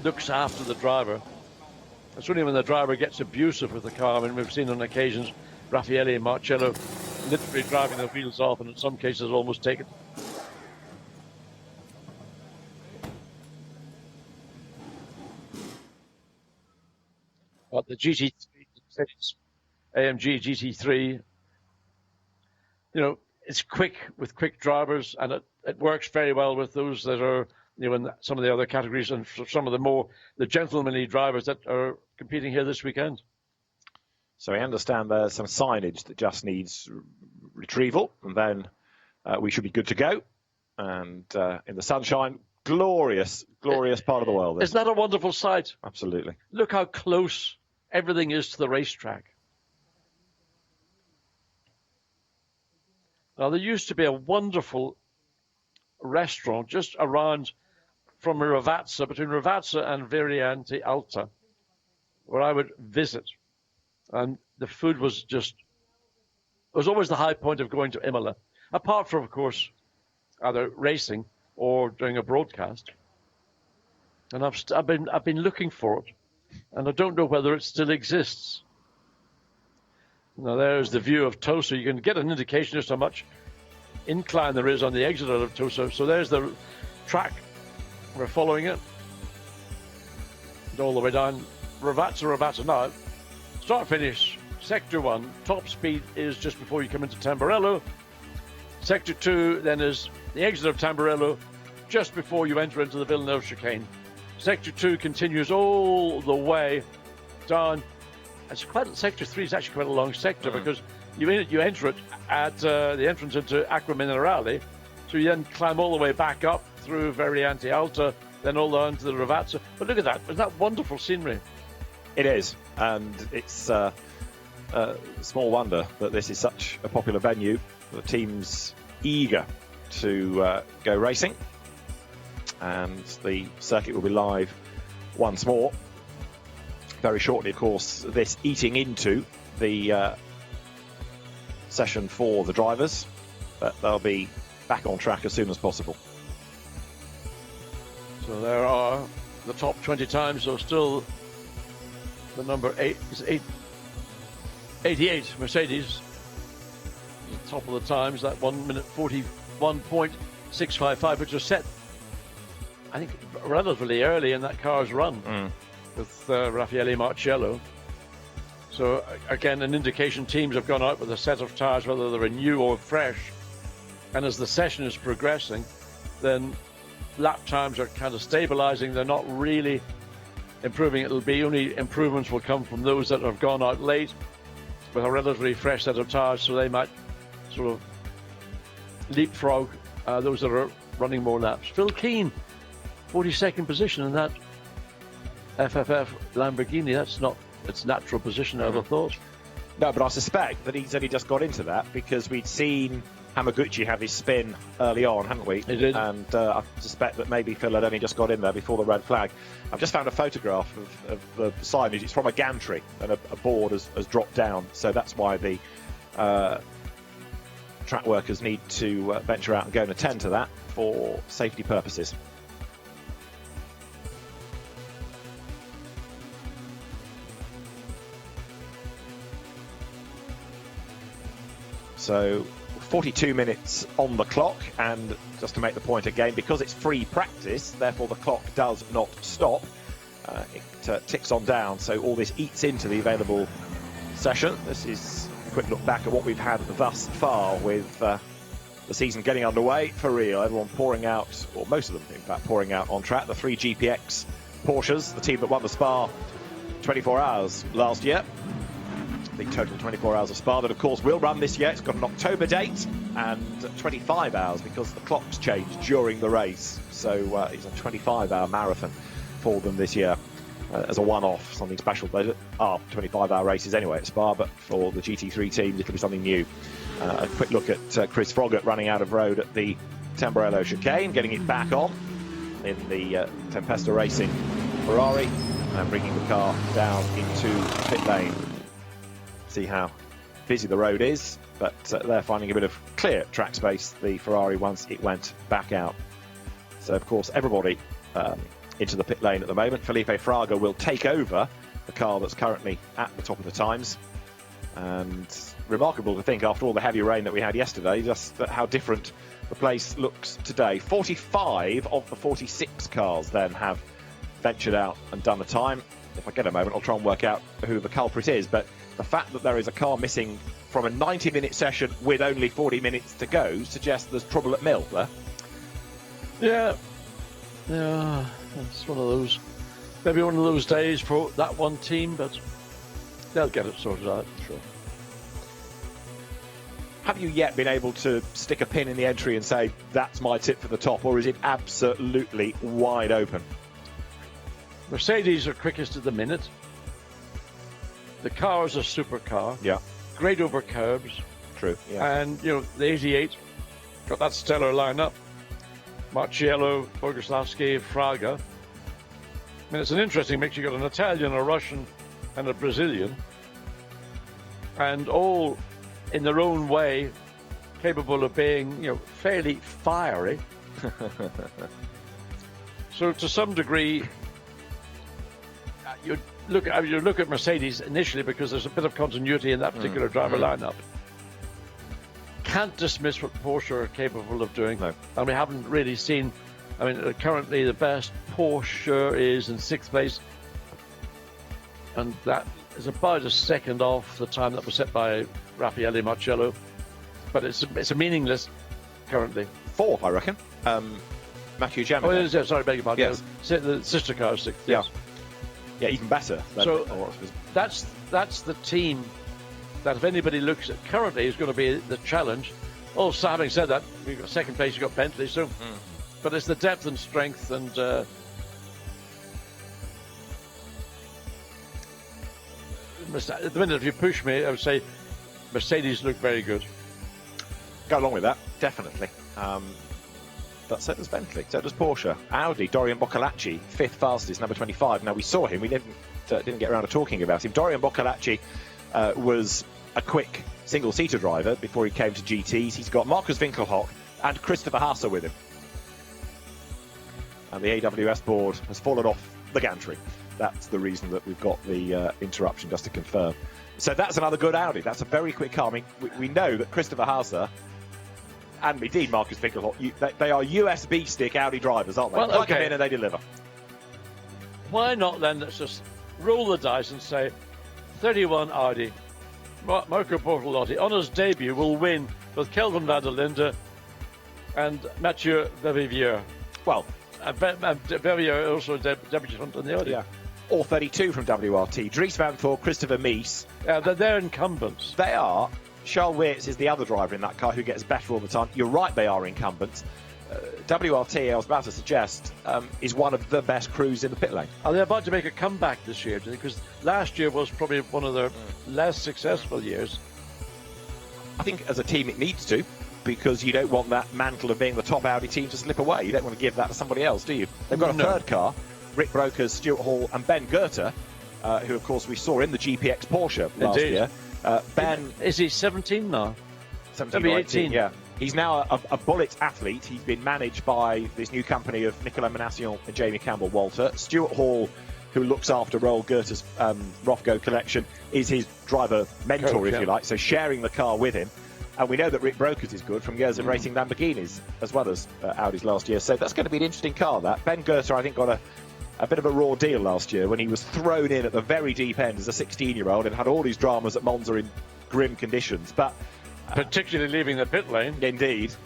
looks after the driver. It's only when the driver gets abusive with the car. I mean, we've seen on occasions Raffaele and Marcello literally driving the wheels off, and in some cases almost taken. But the GT3, AMG GT3, it's quick with quick drivers, and it works very well with those that are, in some of the other categories, and for some of the gentlemanly drivers that are competing here this weekend. So I understand there's some signage that just needs retrieval, and then we should be good to go. And in the sunshine, glorious part of the world. Isn't that a wonderful sight? Absolutely. Look how close everything is to the racetrack. Now, there used to be a wonderful restaurant just around from Rivazza, between Rivazza and Variante Alta, where I would visit. And the food was always the high point of going to Imola, apart from, of course, either racing or doing a broadcast. And I've been looking for it, and I don't know whether it still exists. Now there's the view of Tosa. You can get an indication just how much incline there is on the exit out of Tosa. So there's the track. We're following it all the way down. Ravazza now. Start-finish, Sector 1. Top speed is just before you come into Tamburello. Sector 2 then is the exit of Tamburello just before you enter into the Villeneuve chicane. Sector 2 continues all the way down. Sector 3 is actually quite a long sector because you enter it at the entrance into Acqua Minerale. So you then climb all the way back up through Variante Alta, then all down to the Ravazza. But look at that. Isn't that wonderful scenery? It is. And it's small wonder that this is such a popular venue. The team's eager to go racing. And the circuit will be live once more. Very shortly, of course, this eating into the session for the drivers. But they'll be back on track as soon as possible. So there are the top 20 times, so still the number 88 Mercedes, the top of the times, that 1 minute 41.655, which was set, I think, relatively early in that car's run with Raffaele Marciello. So again, an indication teams have gone out with a set of tyres, whether they're new or fresh. And as the session is progressing, then lap times are kind of stabilizing. They're not really improving. It'll be only improvements will come from those that have gone out late with a relatively fresh set of tyres, so they might sort of leapfrog those that are running more laps. Phil Keane, 42nd position in that FFF Lamborghini. That's not its natural position, I would have thought. No, but I suspect that he's only just got into that because we'd seen Hamaguchi have his spin early on, haven't we? He did. And I suspect that maybe Phil had only just got in there before the red flag. I've just found a photograph of the signage. It's from a gantry, and a board has dropped down. So that's why the track workers need to venture out and go and attend to that for safety purposes. So 42 minutes on the clock, and just to make the point again, because it's free practice, therefore the clock does not stop. It ticks on down, so all this eats into the available session. This is a quick look back at what we've had thus far with the season getting underway for real. Everyone pouring out, or most of them in fact, pouring out on track. The 3 GPX Porsches, the team that won the Spa 24 hours last year. The total 24 hours of Spa that of course will run this year. It's got an October date and 25 hours because the clocks changed during the race. So it's a 25-hour marathon for them this year as a one-off, something special. They are 25-hour races anyway at Spa, but for the GT3 teams it'll be something new. A quick look at Chris Froggatt running out of road at the Tamburello chicane, getting it back on in the Tempesta Racing Ferrari and bringing the car down into pit lane. See how busy the road is, but they're finding a bit of clear track space, the Ferrari, once it went back out. So of course everybody into the pit lane at the moment. Felipe Fraga will take over the car that's currently at the top of the times, and remarkable to think after all the heavy rain that we had yesterday just how different the place looks today. 45 of the 46 cars then have ventured out and done a time. If I get a moment I'll try and work out who the culprit is, but the fact that there is a car missing from a 90-minute session with only 40 minutes to go suggests there's trouble at mill there. Yeah, it's one of those, maybe one of those days for that one team, but they'll get it sorted out, sure. Have you yet been able to stick a pin in the entry and say, that's my tip for the top, or is it absolutely wide open? Mercedes are quickest at the minute. The car is a supercar. Yeah. Great over curbs. True. Yeah. And, you know, the 88 got that stellar lineup. Marciello, Boguslavski, Fraga. I mean, it's an interesting mix. You've got an Italian, a Russian, and a Brazilian. And all, in their own way, capable of being, you know, fairly fiery. So, to some degree, you look at Mercedes initially because there's a bit of continuity in that particular driver lineup. can't dismiss what Porsche are capable of doing. No. And we haven't really seen. I mean, currently the best Porsche is in 6th place, and that is about a second off the time that was set by Raffaele Marcello. But it's a meaningless currently. 4th, I reckon. Matthew Gemma. Oh, it is, sorry, beg your pardon. Yes. The sister car is 6th. Yeah. Yes. Yeah, even better. So that's the team that, if anybody looks at currently, is going to be the challenge. Also, having said that, we've got 2nd place, you've got Bentley, so. But it's the depth and strength, and at the minute, if you push me, I would say Mercedes look very good. Go along with that, definitely. But so does Bentley, so does Porsche. Audi, Dorian Boccolacci, 5th fastest, number 25. Now, we saw him, we didn't get around to talking about him. Dorian Boccolacci was a quick single-seater driver before he came to GTs. He's got Marcus Winkelhock and Christopher Haase with him. And the AWS board has fallen off the gantry. That's the reason that we've got the interruption, just to confirm. So that's another good Audi. That's a very quick car. I mean, we know that Christopher Haase and indeed Marcus Winkelhock, they are USB stick Audi drivers, aren't they? Well, Plug them in and they deliver. Why not then, let's just roll the dice and say 31 Audi. Marco Bortolotti, on his debut, will win with Kelvin van der Linde and Mathieu Verviers. Well, Verviers also debutant on the Audi. Yeah. Or 32 from WRT. Dries Van Voor, Christopher Mies. They're incumbents. They are. Charles Weerts is the other driver in that car who gets better all the time. You're right, they are incumbents. WRT, I was about to suggest, is one of the best crews in the pit lane. Are they about to make a comeback this year? Because last year was probably one of their less successful years. I think as a team it needs to, because you don't want that mantle of being the top Audi team to slip away. You don't want to give that to somebody else, do you? They've got a third car, Rick Brokers, Stuart Hall and Ben Goethe, who of course we saw in the GPX Porsche last year. Ben, is he 17 now? 17 or 18, yeah. He's now a Bullet athlete. He's been managed by this new company of Nicolas Manassion and Jamie Campbell-Walter. Stuart Hall, who looks after Roel Goethe's Rothgo collection, is his driver mentor, if you like, so sharing the car with him. And we know that Rick Brokers is good from years of racing Lamborghinis as well as Audis last year. So that's going to be an interesting car, that. Ben Goethe, I think, got a bit of a raw deal last year when he was thrown in at the very deep end as a 16-year-old and had all these dramas at Monza in grim conditions. But particularly leaving the pit lane. Indeed.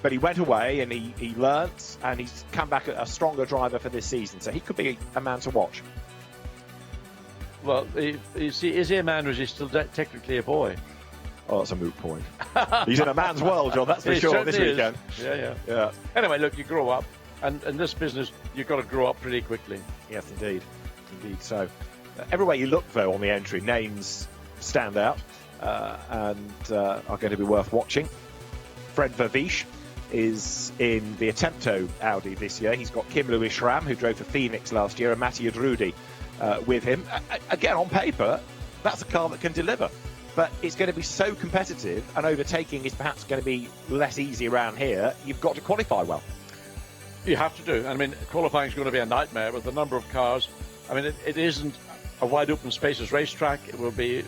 But he went away and he learnt, and he's come back a stronger driver for this season. So he could be a man to watch. Well, is he a man or is he still technically a boy? Oh, that's a moot point. He's in a man's world, John, that's for sure, this weekend. Yeah. Anyway, look, you grow up, and in this business, you've got to grow up pretty quickly. Yes, indeed. So, everywhere you look, though, on the entry, names stand out and are going to be worth watching. Fred Verviche is in the Attempto Audi this year. He's got Kim Louis Schramm, who drove for Phoenix last year, and Mattia Drudi with him. Again, on paper, that's a car that can deliver. But it's going to be so competitive, and overtaking is perhaps going to be less easy around here. You've got to qualify well. You have to do. I mean, qualifying is going to be a nightmare with the number of cars. I mean, it isn't a wide open spaces racetrack. It will be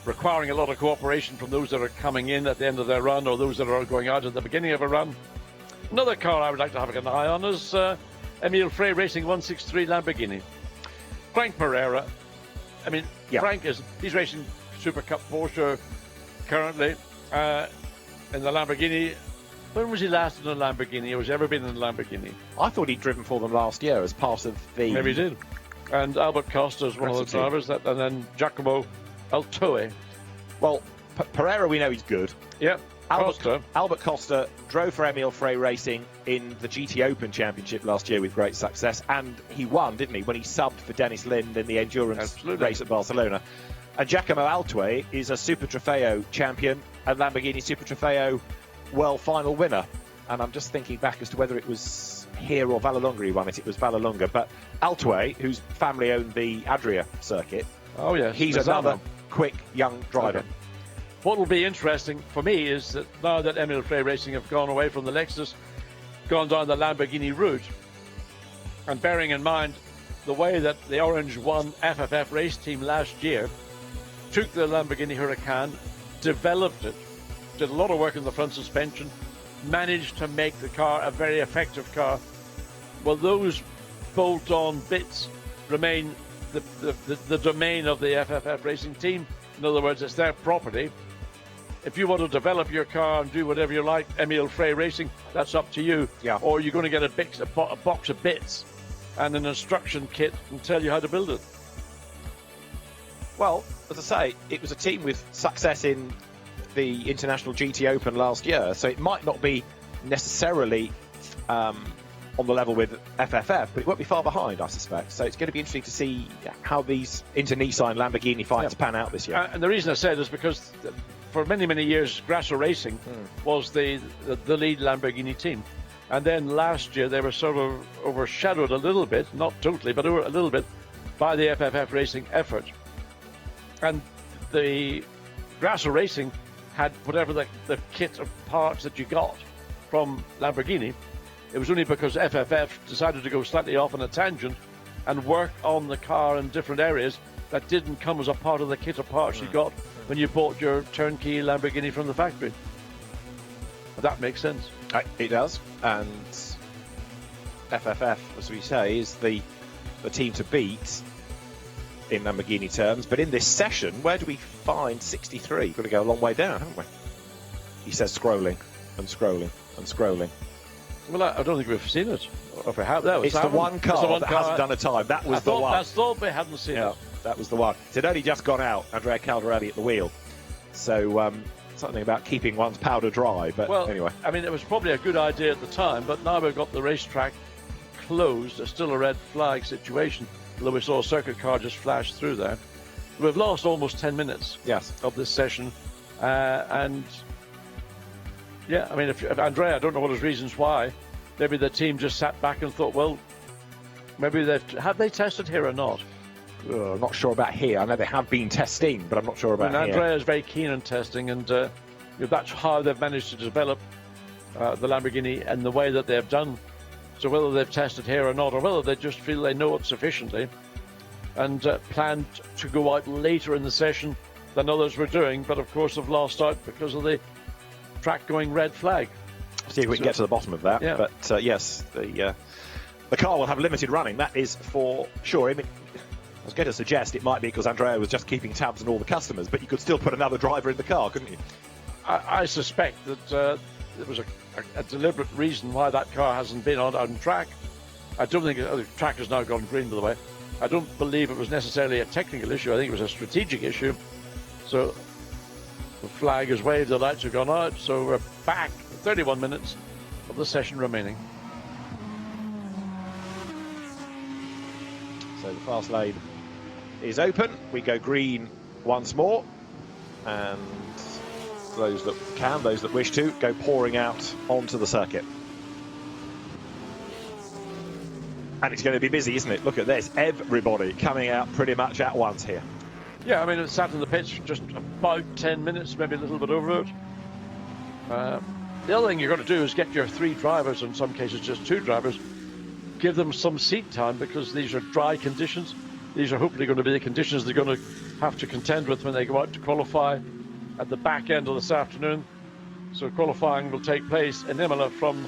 requiring a lot of cooperation from those that are coming in at the end of their run or those that are going out at the beginning of a run. Another car I would like to have an eye on is Emile Frey Racing 163 Lamborghini. Frank Pereira. I mean, Frank he's racing Super Cup Porsche currently in the Lamborghini. When was he last in a Lamborghini? Or has he ever been in a Lamborghini? I thought he'd driven for them last year as part of the... Maybe he did. And Albert Costa is one of the drivers, and then Giacomo Altoe. Well, Pereira, we know he's good. Yeah, Albert Costa drove for Emile Frey Racing in the GT Open Championship last year with great success, and he won, didn't he, when he subbed for Dennis Lind in the endurance race at Barcelona. And Giacomo Altoe is a Super Trofeo champion and Lamborghini Super Trofeo World Final winner. And I'm just thinking back as to whether it was here or Vallelunga he won it. It was Vallelunga. But Altoe, whose family owned the Adria circuit, he's another quick young driver. Okay. What will be interesting for me is that now that Emile Frey Racing have gone away from the Lexus, gone down the Lamborghini route, and bearing in mind the way that the Orange won FFF race team last year, took the Lamborghini Huracan, developed it, did a lot of work in the front suspension, managed to make the car a very effective car. Well, those bolt-on bits remain the domain of the FFF racing team. In other words, it's their property. If you want to develop your car and do whatever you like, Emile Frey Racing, that's up to you. Yeah. Or you're going to get a box of bits and an instruction kit and tell you how to build it. Well, as I say, it was a team with success in the International GT Open last year, so it might not be necessarily on the level with FFF, but it won't be far behind, I suspect. So it's going to be interesting to see how these Inter-Nissan Lamborghini fights pan out this year. And the reason I say it is because for many, many years, Grasso Racing was the lead Lamborghini team. And then last year, they were sort of overshadowed a little bit, not totally, but a little bit, by the FFF Racing effort. And the Grasso Racing had whatever the kit of parts that you got from Lamborghini. It was only because FFF decided to go slightly off on a tangent and work on the car in different areas that didn't come as a part of the kit of parts you got when you bought your turnkey Lamborghini from the factory. But that makes sense. It does. And FFF, as we say, is the team to beat in Lamborghini terms. But in this session, where do we find 63? We've got to go a long way down, haven't we? He says scrolling and scrolling and scrolling. Well, I don't think we've seen it. Or if we have, that was it's the one car that hasn't done a time. That was the one. I thought we hadn't seen it. That was the one. It had only just gone out, Andrea Caldarelli at the wheel. So something about keeping one's powder dry. But anyway. I mean, it was probably a good idea at the time, but now we've got the racetrack closed. There's still a red flag situation, although we saw a circuit car just flash through there. We've lost almost 10 minutes of this session. And yeah, I mean, if Andrea, I don't know what his reasons why. Maybe the team just sat back and thought, well, maybe have they tested here or not? I'm not sure about here. I know they have been testing, but I'm not sure about here. Andrea is very keen on testing, and that's how they've managed to develop the Lamborghini and the way that they've done. So whether they've tested here or not, or whether they just feel they know it sufficiently and planned to go out later in the session than others were doing, but of course have lost out because of the track going red flag. See if we can get to the bottom of that. Yeah. But yes, the car will have limited running. That is for sure. I mean, I was going to suggest it might be because Andrea was just keeping tabs on all the customers, but you could still put another driver in the car, couldn't you? I suspect that there was a deliberate reason why that car hasn't been on track. I don't think the track has now gone green, by the way. I don't believe it was necessarily a technical issue. I think it was a strategic issue. So the flag is waved, the lights have gone out, so we're back. 31 minutes of the session remaining. So the fast lane is open. We go green once more, and those that can, those that wish to, go pouring out onto the circuit. And it's going to be busy, isn't it? Look at this. Everybody coming out pretty much at once here. Yeah, I mean, it sat in the pits for just about 10 minutes, maybe a little bit over it. The other thing you're going to do is get your 3 drivers, in some cases just 2 drivers, give them some seat time, because these are dry conditions. These are hopefully going to be the conditions they're going to have to contend with when they go out to qualify at the back end of this afternoon. So qualifying will take place in Imola from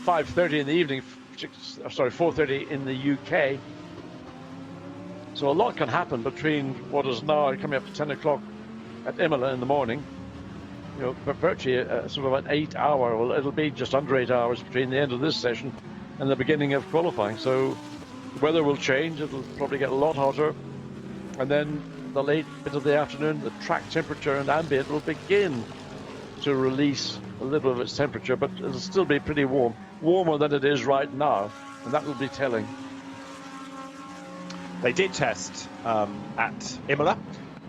5:30 in the evening, 4:30 in the UK. So a lot can happen between what is now coming up to 10 o'clock at Imola in the morning. You know, but virtually sort of an 8 hour, well, it'll be just under 8 hours between the end of this session and the beginning of qualifying. So the weather will change. It'll probably get a lot hotter. And then the late bit of the afternoon, the track temperature and ambient will begin to release a little of its temperature, but it'll still be pretty warm, warmer than it is right now, and that will be telling. They did test at Imola,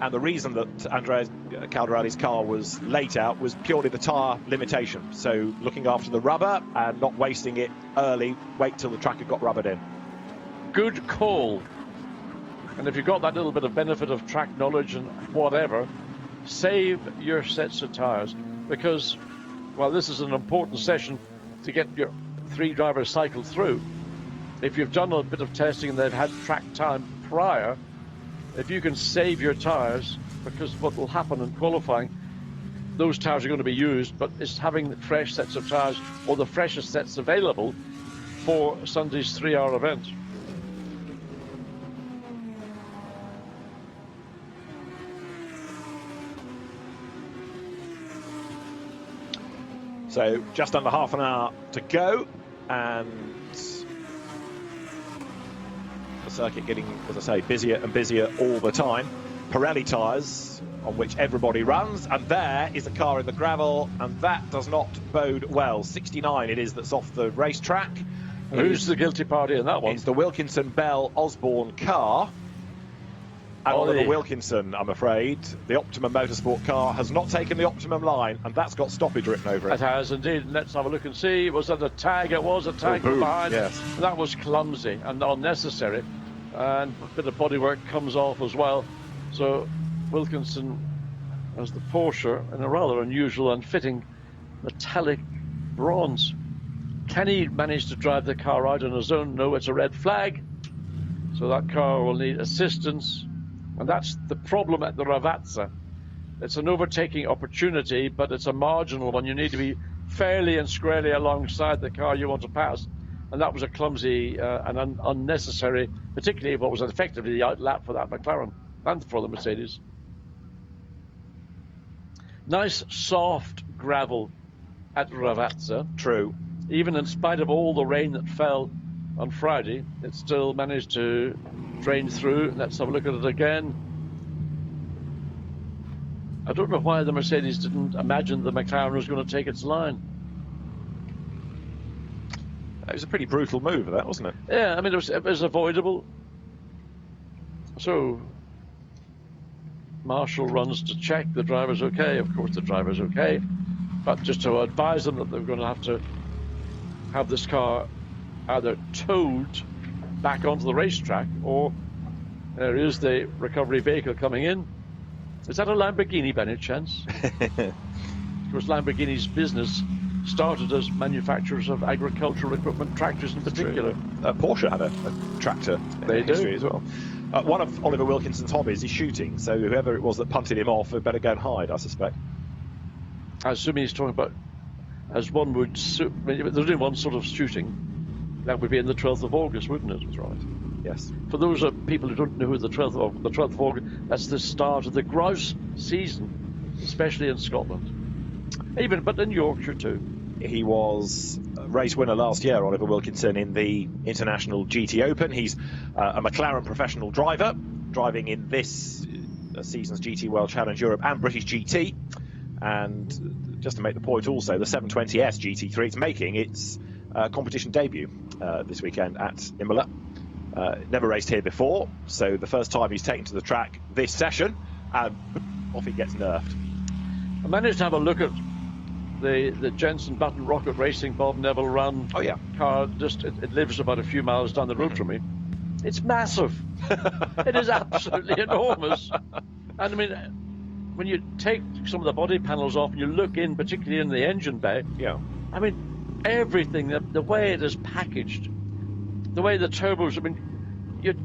and the reason that Andrea Caldarelli's car was late out was purely the tyre limitation. So looking after the rubber and not wasting it early, wait till the track had got rubbered in. Good call. And if you've got that little bit of benefit of track knowledge and whatever, save your sets of tyres, because while this is an important session to get your 3 drivers cycled through, if you've done a bit of testing and they've had track time prior, if you can save your tyres, because what will happen in qualifying, those tyres are going to be used, but it's having fresh sets of tyres or the freshest sets available for Sunday's 3-hour event. So just under half an hour to go, and the circuit getting, as I say, busier and busier all the time. Pirelli tyres on which everybody runs, and there is a car in the gravel, and that does not bode well. 69 it is that's off the racetrack. Who's the guilty party in that one? It's the Wilkinson Bell Osborne car. And Oliver Wilkinson, I'm afraid, the Optimum Motorsport car has not taken the Optimum line, and that's got stoppage written over it. It has indeed. Let's have a look and see. Was that a tag? It was a tag from behind. Yes. That was clumsy and unnecessary, and a bit of bodywork comes off as well. So Wilkinson has the Porsche in a rather unusual and fitting metallic bronze. Can he manage to drive the car out on his own? No, it's a red flag. So that car will need assistance. And that's the problem at the Ravazza. It's an overtaking opportunity, but it's a marginal one. You need to be fairly and squarely alongside the car you want to pass. And that was a clumsy and unnecessary, particularly what was effectively the outlap for that McLaren and for the Mercedes. Nice, soft gravel at Ravazza. True. Even in spite of all the rain that fell on Friday, it still managed to drain through. Let's have a look at it again. I don't know why the Mercedes didn't imagine the McLaren was going to take its line. It was a pretty brutal move, that, wasn't it? Yeah, I mean, it was avoidable. So Marshall runs to check the driver's okay. Of course, the driver's okay. But just to advise them that they're going to have this car either towed back onto the racetrack, or there is the recovery vehicle coming in. Is that a Lamborghini by any chance? Of course, Lamborghini's business started as manufacturers of agricultural equipment, tractors in particular. Porsche had a tractor in history as well. One of Oliver Wilkinson's hobbies is shooting, so whoever it was that punted him off had better go and hide, I suspect. I assume he's talking about, as one would, there's only one sort of shooting. That would be in the 12th of August, wouldn't it? That's right. Yes. For those people who don't know who the 12th of August, that's the start of the grouse season, especially in Scotland. But in Yorkshire too. He was a race winner last year, Oliver Wilkinson, in the International GT Open. He's a McLaren professional driver, driving in this season's GT World Challenge Europe and British GT. And just to make the point also, the 720S GT3 is making its competition debut this weekend at Imola. Never raced here before, so the first time he's taken to the track this session, and off he gets nerfed. I managed to have a look at the Jensen Button Rocket Racing Bob Neville run car. Just it lives about a few miles down the road from me. It's massive. It is absolutely enormous. And I mean, when you take some of the body panels off and you look in, particularly in the engine bay, I mean, everything, the way it is packaged, the way the turbos, I mean,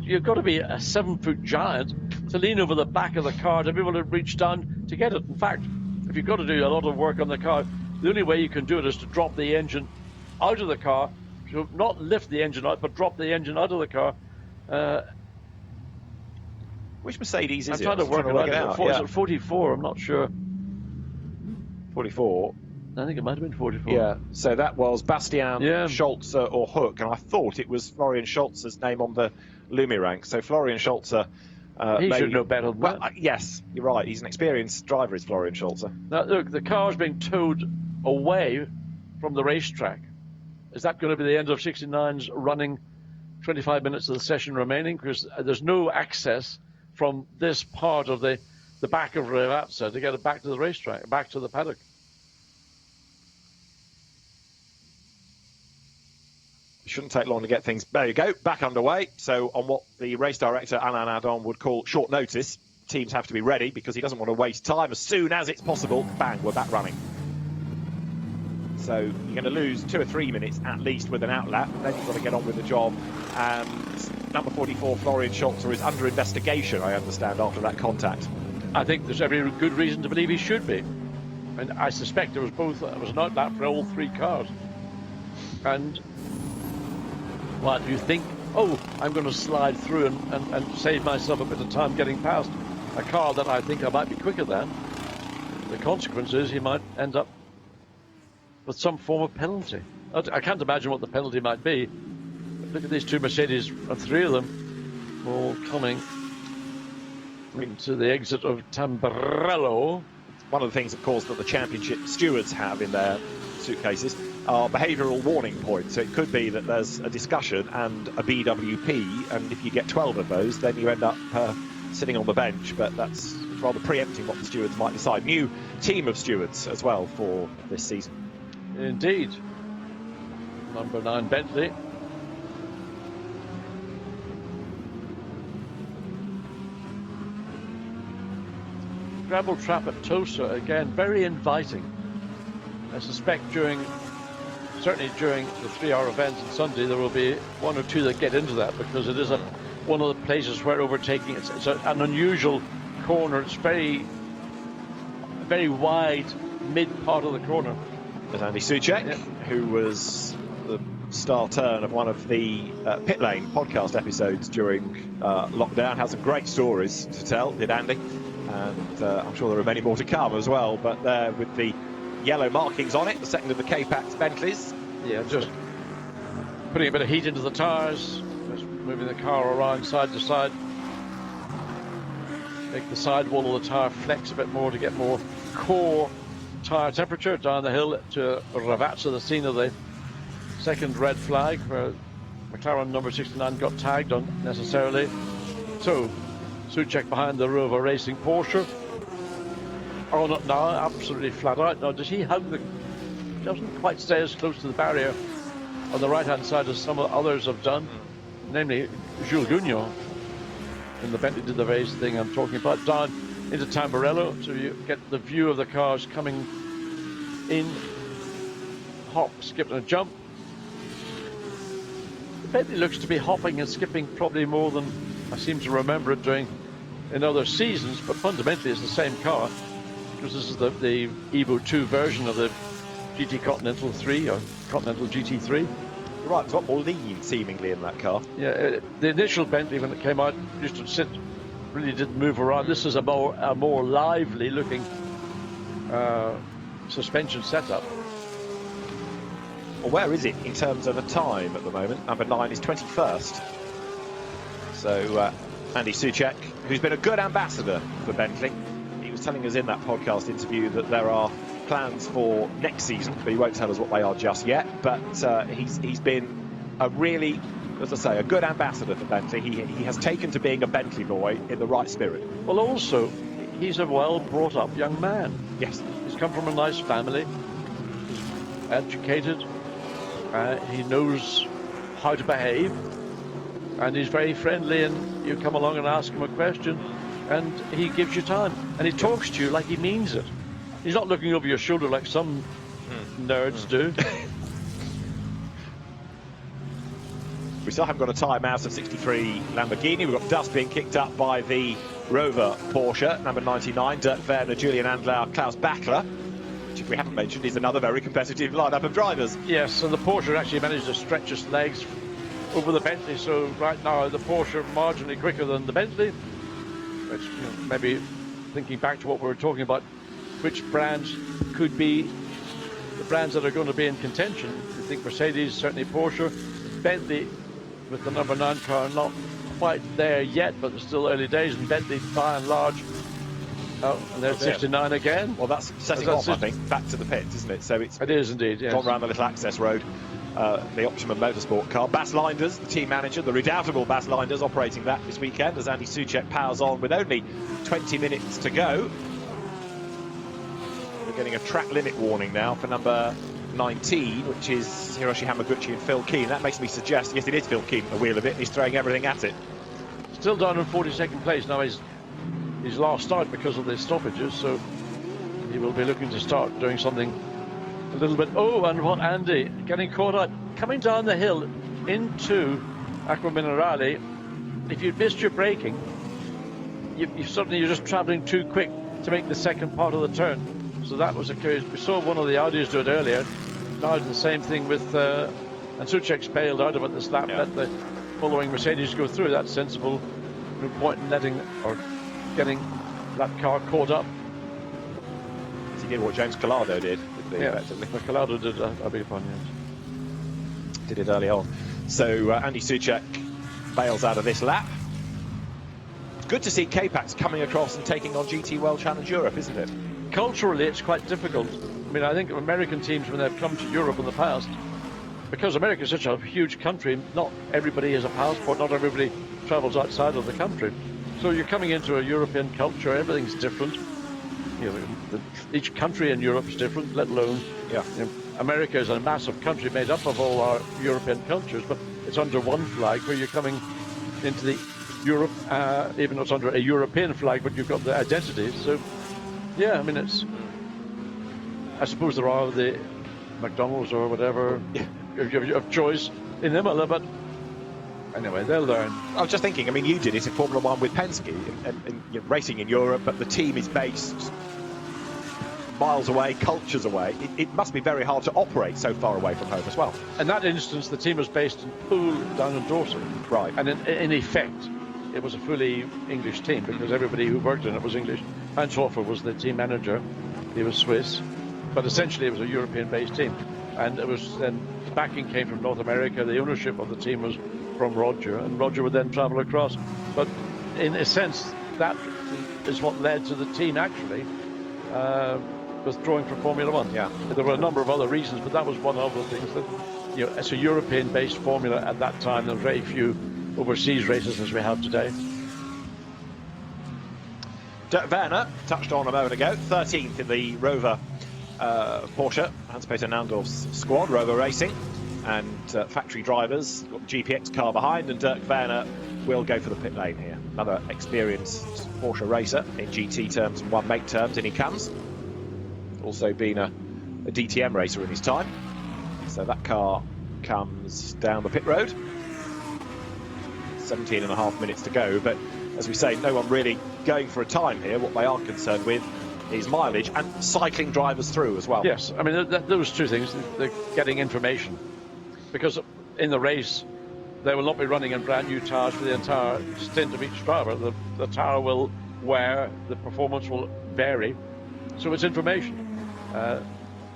you've got to be a 7-foot giant to lean over the back of the car to be able to reach down to get it. In fact, if you've got to do a lot of work on the car, the only way you can do it is to drop the engine out of the car, so not lift the engine out, but drop the engine out of the car. Which Mercedes is it? I'm trying to work it out. Is it 44? I'm not sure. 44. I think it might have been 44. Yeah, so that was Bastian, Scholze or Hook, and I thought it was Florian Scholze's name on the Lumi rank. So Florian Scholze... he should know better than that. Yes, you're right. He's an experienced driver, is Florian Scholze. Now, look, the car's being towed away from the racetrack. Is that going to be the end of 69's running? 25 minutes of the session remaining, because there's no access from this part of the back of Ravazza to get it back to the racetrack, back to the paddock. It shouldn't take long to get things, there you go, back underway. So on what the race director, Alain Adon, would call short notice, teams have to be ready because he doesn't want to waste time. As soon as it's possible, bang, we're back running. So you're going to lose 2 or 3 minutes at least with an outlap, then you've got to get on with the job. And number 44, Florian Scholze, is under investigation, I understand, after that contact. I think there's every good reason to believe he should be. And I suspect it was an outlap for all three cars. And what do you think? Oh, I'm going to slide through and save myself a bit of time getting past a car that I think I might be quicker than. The consequence is he might end up with some form of penalty. I can't imagine what the penalty might be. Look at these two Mercedes, and three of them all coming into the exit of Tamburello. One of the things, of course, that the championship stewards have in their suitcases are behavioural warning points. So it could be that there's a discussion and a BWP, and if you get 12 of those, then you end up sitting on the bench. But that's rather preempting what the stewards might decide. New team of stewards as well for this season. Indeed. Number 9 Bentley. Gravel trap at Tosa, again, very inviting. I suspect certainly during the 3-hour event on Sunday, there will be one or two that get into that, because it is one of the places where overtaking, it's an unusual corner. It's very, very wide mid part of the corner. There's Andy Soucek, who was the star turn of one of the Pit Lane podcast episodes during lockdown. Has some great stories to tell, did Andy. And I'm sure there are many more to come as well, but there with the yellow markings on it, the second of the K-Pax Bentleys. Yeah, just putting a bit of heat into the tyres, just moving the car around side to side. Make the sidewall of the tyre flex a bit more to get more core tyre temperature. Down the hill to Ravazza, the scene of the second red flag, where McLaren number 69 got tagged unnecessarily. So Soucek behind the Rover Racing Porsche. Oh, not now, absolutely flat out. Now, does he hug the... doesn't quite stay as close to the barrier on the right-hand side as some others have done, namely Jules Gounon. And the Bentley did the very thing I'm talking about. Down into Tamburello, so you get the view of the cars coming in. Hop, skip and a jump. The Bentley looks to be hopping and skipping probably more than I seem to remember it doing in other seasons, but fundamentally it's the same car, because this is the Evo 2 version of the GT Continental 3 or Continental GT3. You're right, it's a lot more lean seemingly in that car. Yeah, the initial Bentley when it came out used to sit, really didn't move around. This is a more lively looking suspension setup. Well, where is it in terms of a time at the moment? Number 9 is 21st. So Andy Soucek, who's been a good ambassador for Bentley, he was telling us in that podcast interview that there are plans for next season, but he won't tell us what they are just yet. But he's been a really, as I say, a good ambassador for Bentley. He has taken to being a Bentley boy in the right spirit. Well, also, he's a well-brought-up young man. Yes. He's come from a nice family. He's educated. He knows how to behave. And he's very friendly, and you come along and ask him a question, and he gives you time. And he talks to you like he means it. He's not looking over your shoulder like some nerds do. We still haven't got a time out of 63 Lamborghini. We've got dust being kicked up by the Rover Porsche, number 99, Dirk Werner, Julian Andlau, Klaus Bachler, which, if we haven't mentioned, is another very competitive lineup of drivers. Yes, and the Porsche actually managed to stretch its legs over the Bentley, so right now the Porsche marginally quicker than the Bentley, which, you know, maybe thinking back to what we were talking about, which brands could be the brands that are going to be in contention. You think Mercedes, certainly Porsche, Bentley with the number 9 car not quite there yet, but it's still early days, and Bentley by and large. Oh, and there's 69 again. Well, that's setting off, I think, back to the pits, isn't it? So it is indeed, yes. Gone round the little access road. The Optimum Motorsport car. Bas Linders, the team manager, the redoubtable Bas Linders, operating that this weekend as Andy Soucek powers on with only 20 minutes to go. We're getting a track limit warning now for number 19, which is Hiroshi Hamaguchi and Phil Keane. That makes me suggest, yes, it is Phil Keane at the wheel of it, and he's throwing everything at it. Still down in 42nd place. Now he's last start because of the stoppages, so he will be looking to start doing something a little bit. Oh, and what Andy getting caught up coming down the hill into Acqua Minerale. If you'd missed your braking, you're just traveling too quick to make the second part of the turn. So that was a case. We saw one of the Audis do it earlier. Now the same thing with, and Soucek's bailed out of it this lap. Let the following Mercedes go through. That's sensible. No point in letting or getting that car caught up. He did what James Collado did. Effectively. Collado did, I beg your pardon, yes. Did it early on. So Andy Soucek bails out of this lap. It's good to see K-Pax coming across and taking on GT World Challenge Europe, isn't it? Culturally, it's quite difficult. I mean, I think American teams, when they've come to Europe in the past, because America is such a huge country, not everybody has a passport, not everybody travels outside of the country. So you're coming into a European culture, everything's different. You know, each country in Europe is different, let alone, you know, America is a massive country made up of all our European cultures, but it's under one flag, where you're coming into the Europe, even though it's under a European flag, but you've got the identities. So, yeah, I mean, I suppose there are the McDonald's or whatever of choice in Imola, but anyway, they'll learn. I was just thinking, I mean, you did it in Formula One with Penske, and you're racing in Europe, but the team is based miles away, cultures away. It must be very hard to operate so far away from home as well. In that instance, the team was based in Poole, down in Dorset. Right. And in effect, it was a fully English team, because everybody who worked in it was English. Hans Hofer was the team manager. He was Swiss. But essentially, it was a European-based team. And it was then the backing came from North America. The ownership of the team was from Roger, and Roger would then travel across. But in a sense, that is what led to the team actually withdrawing from Formula One. Yeah. There were a number of other reasons, but that was one of the things that, you know, it's a European-based formula at that time. There were very few overseas races as we have today. Dirk Werner, touched on a moment ago, 13th in the Rover Porsche, Hans-Peter Nandorf's squad, Rover Racing, and factory drivers, got the GPX car behind, and Dirk Werner will go for the pit lane here. Another experienced Porsche racer in GT terms and one make terms, in he comes. Also been a DTM racer in his time. So that car comes down the pit road. 17.5 minutes to go, but as we say, no one really going for a time here. What they are concerned with is mileage and cycling drivers through as well. Yes, I mean, those two things, they're getting information. Because in the race, they will not be running in brand new tyres for the entire stint of each driver. The tyre will wear, the performance will vary. So it's information.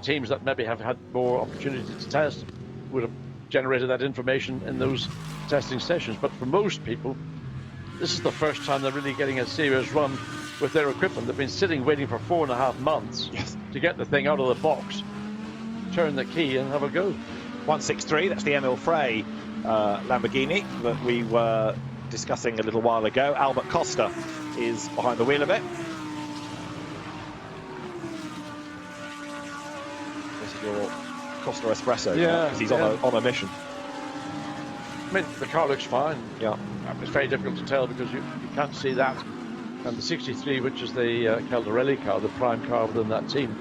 Teams that maybe have had more opportunity to test would have generated that information in those testing sessions. But for most people, this is the first time they're really getting a serious run with their equipment. They've been sitting waiting for 4.5 months to get the thing out of the box, turn the key and have a go. 163, that's the Emil Frey Lamborghini that we were discussing a little while ago. Albert Costa is behind the wheel of it. This is your Costa Espresso, because he's on a mission. I mean, the car looks fine. Yeah. It's very difficult to tell because you can't see that. And the 63, which is the Caldarelli car, the prime car within that team.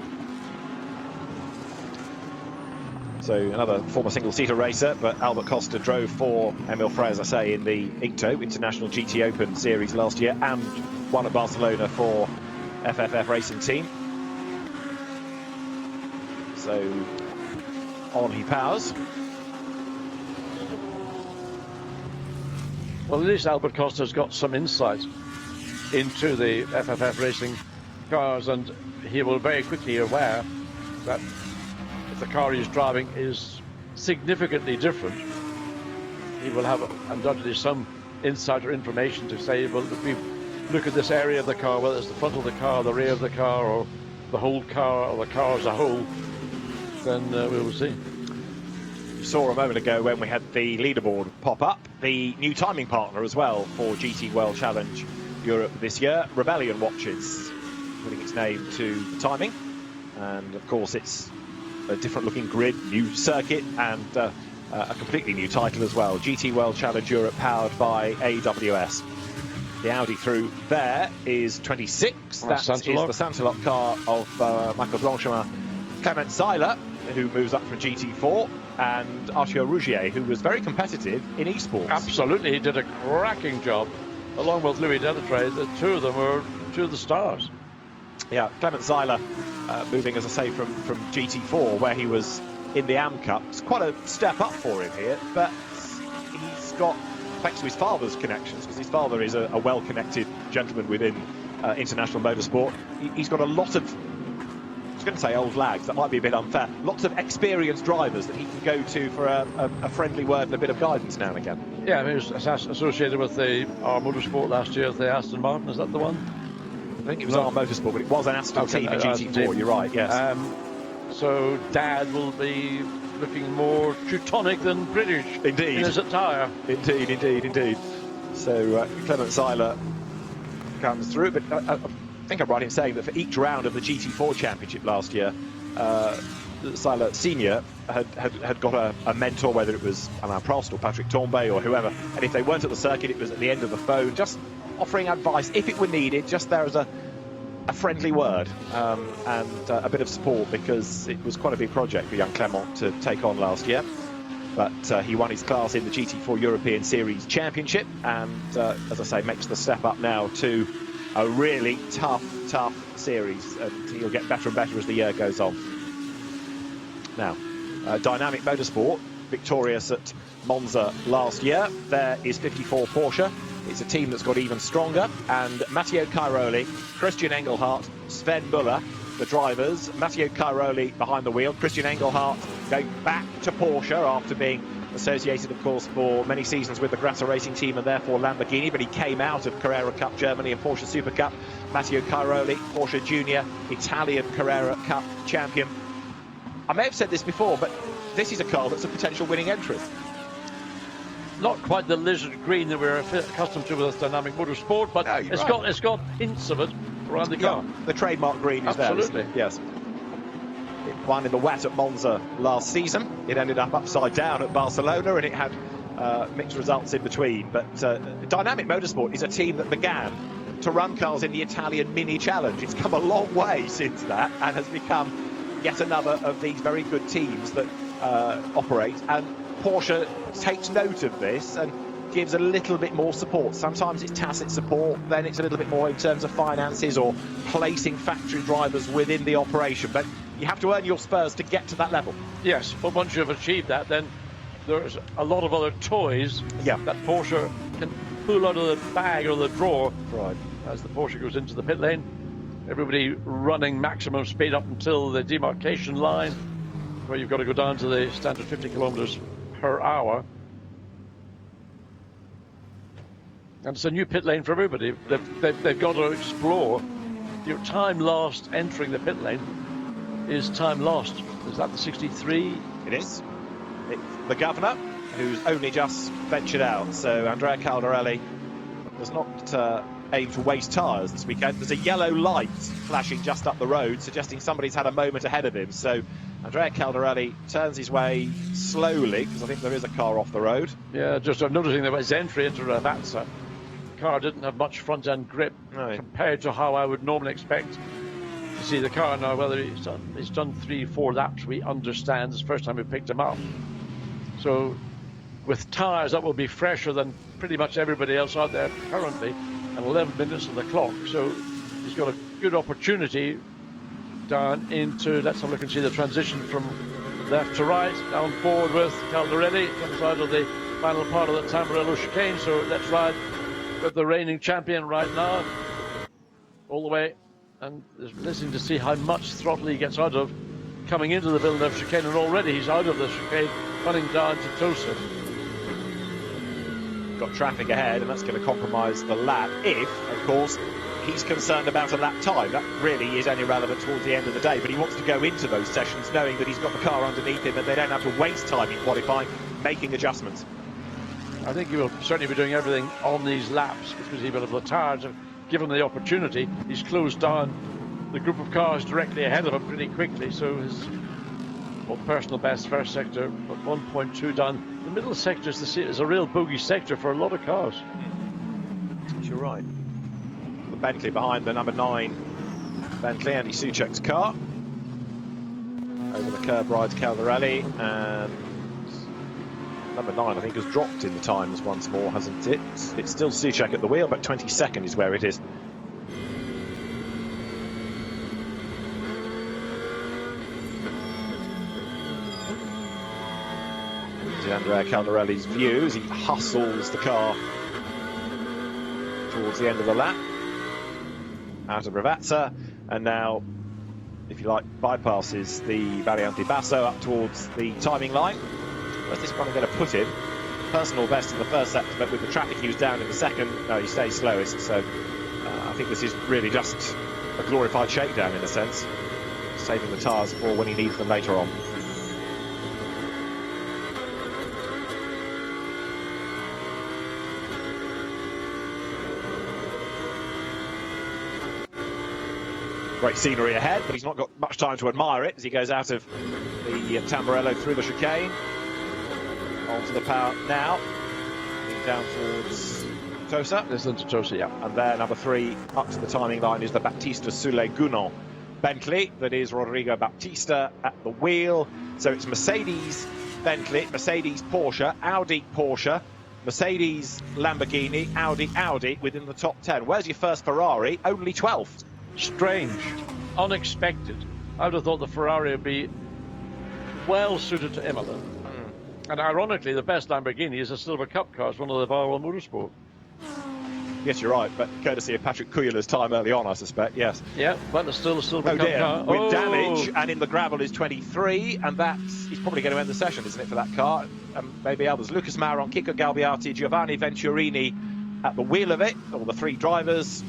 So another former single-seater racer, but Albert Costa drove for Emil Frey, as I say, in the INCTO, International GT Open Series last year, and won at Barcelona for FFF Racing Team. So on he powers. Well, at least Albert Costa's got some insight into the FFF racing cars, and he will very quickly be aware that if the car he's driving is significantly different, he will have undoubtedly some insight or information to say, well, if we look at this area of the car, whether it's the front of the car, the rear of the car, or the whole car, or the car as a whole, then we will see. You saw a moment ago when we had the leaderboard pop up, the new timing partner as well for GT World Challenge Europe this year, Rebellion Watches, putting its name to the timing. And of course it's a different looking grid, new circuit, and a completely new title as well, GT World Challenge Europe, powered by AWS. The Audi through there is 26. That is the Santilok car of Michael Blanchemin, Clement Seiler, who moves up from GT4, and Arthur Rougier, who was very competitive in esports. Absolutely, he did a cracking job, along with Louis Delattre. The two of them were two of the stars. Yeah, Clement Seiler moving, as I say, from GT4, where he was in the AM Cup. It's quite a step up for him here, but he's got, thanks to his father's connections, because his father is a well-connected gentleman within international motorsport, he's got a lot of, I was going to say old lags, that might be a bit unfair, lots of experienced drivers that he can go to for a friendly word and a bit of guidance now and again. Yeah, I mean, it was associated with the SRO Motorsport last year, the Aston Martin, is that the one? I think it was SRO Motorsport, but it was an Aston team in GT4, you're right, yes. So Dad will be looking more Teutonic than British in his attire. Indeed. So Clement Seiler comes through, but I think I'm right in saying that for each round of the GT4 Championship last year, Seiler Senior had got a mentor, whether it was Alain Prost or Patrick Tambay or whoever, and if they weren't at the circuit, it was at the end of the phone, just offering advice if it were needed, just there as a friendly word and a bit of support, because it was quite a big project for young Clement to take on last year. But he won his class in the GT4 European Series Championship, and as I say, makes the step up now to a really tough series, and he'll get better and better as the year goes on. Now, Dynamic Motorsport, victorious at Monza last year. There is 54 Porsche. It's a team that's got even stronger, and Matteo Cairoli, Christian Engelhardt, Sven Muller, the drivers. Matteo Cairoli behind the wheel, Christian Engelhardt going back to Porsche after being associated, of course, for many seasons with the Grasser Racing team and therefore Lamborghini, but he came out of Carrera Cup Germany and Porsche Super Cup. Matteo Cairoli, Porsche Junior, Italian Carrera Cup champion. I may have said this before, but this is a car that's a potential winning entry. Not quite the lizard green that we're accustomed to with Dynamic Motorsport, but no, it's got hints of it around the car. Yeah, the trademark green is there, isn't it? Yes. It won in the wet at Monza last season. It ended up upside down at Barcelona, and it had mixed results in between. But Dynamic Motorsport is a team that began to run cars in the Italian Mini Challenge. It's come a long way since that and has become yet another of these very good teams that operate. And Porsche takes note of this and gives a little bit more support. Sometimes it's tacit support, then it's a little bit more in terms of finances or placing factory drivers within the operation. But you have to earn your spurs to get to that level. Yes, but once you've achieved that, then there's a lot of other toys that Porsche can pull out of the bag or the drawer. Right. As the Porsche goes into the pit lane, everybody running maximum speed up until the demarcation line, where you've got to go down to the standard 50 kilometers per hour. And it's a new pit lane for everybody. They've got to explore. Your time lost entering the pit lane is time lost. Is that the 63? It is. It's the governor, who's only just ventured out. So Andrea Caldarelli does not aim to waste tyres this weekend. There's a yellow light flashing just up the road, suggesting somebody's had a moment ahead of him. So Andrea Caldarelli turns his way slowly, because I think there is a car off the road. Yeah, just I'm noticing that his entry into Ravazza, the car didn't have much front-end grip compared to how I would normally expect to see the car. Now, whether he's done 3-4 laps, we understand. It's the first time we picked him up. So with tyres that will be fresher than pretty much everybody else out there currently, and 11 minutes on the clock. So he's got a good opportunity down into, let's have a look and see the transition from left to right, down forward with Caldarelli, comes out of the final part of the Tamburello chicane. So let's ride with the reigning champion right now, all the way, and listening to see how much throttle he gets out of coming into the Villeneuve chicane, and already he's out of the chicane, running down to Tosa. Got traffic ahead, and that's going to compromise the lap if, of course, he's concerned about a lap time. That really is only relevant towards the end of the day, but he wants to go into those sessions knowing that he's got the car underneath him and they don't have to waste time in qualifying, making adjustments. I think he will certainly be doing everything on these laps, because even if the tyres have given him the opportunity, he's closed down the group of cars directly ahead of him pretty quickly. So his personal best first sector, but 1.2 down. The middle sector is a real bogey sector for a lot of cars. You're right. The Bentley behind the number 9 Bentley, Andy Soucek's car. Over the curb rides Caldarelli, and number 9 I think has dropped in the times once more, hasn't it? It's still Soucek at the wheel, but 22nd is where it is. in Andrea Caldarelli's view as he hustles the car towards the end of the lap out of Ravazza, and now, if you like, bypasses the Variante Basso up towards the timing line. Where's this one going to put him? Personal best in the first sector, but with the traffic he was down in the second, no, he stays slowest. So I think this is really just a glorified shakedown in a sense, saving the tyres for when he needs them later on. Great scenery ahead, but he's not got much time to admire it as he goes out of the Tamburello through the chicane. Onto the power now. Down towards Tosa. This is Tosa, yeah. And there, number 3, up to the timing line, is the Battista Sule Gunon Bentley. That is Rodrigo Baptista at the wheel. So it's Mercedes Bentley, Mercedes Porsche, Audi Porsche, Mercedes Lamborghini, Audi within the top 10. Where's your first Ferrari? Only 12th. Strange, unexpected. I would have thought the Ferrari would be well suited to Imola. And ironically, the best Lamborghini is a Silver Cup car. It's one of the SRO Motorsport. Yes, you're right, but courtesy of Patrick Cuyula's time early on, I suspect, yes. Yeah, but it's still a Silver Cup car. With damage, and in the gravel is 23, and he's probably going to end the session, isn't it, for that car? And maybe others. Lucas Maron, Kiko Galbiati, Giovanni Venturini at the wheel of it, all the 3 drivers.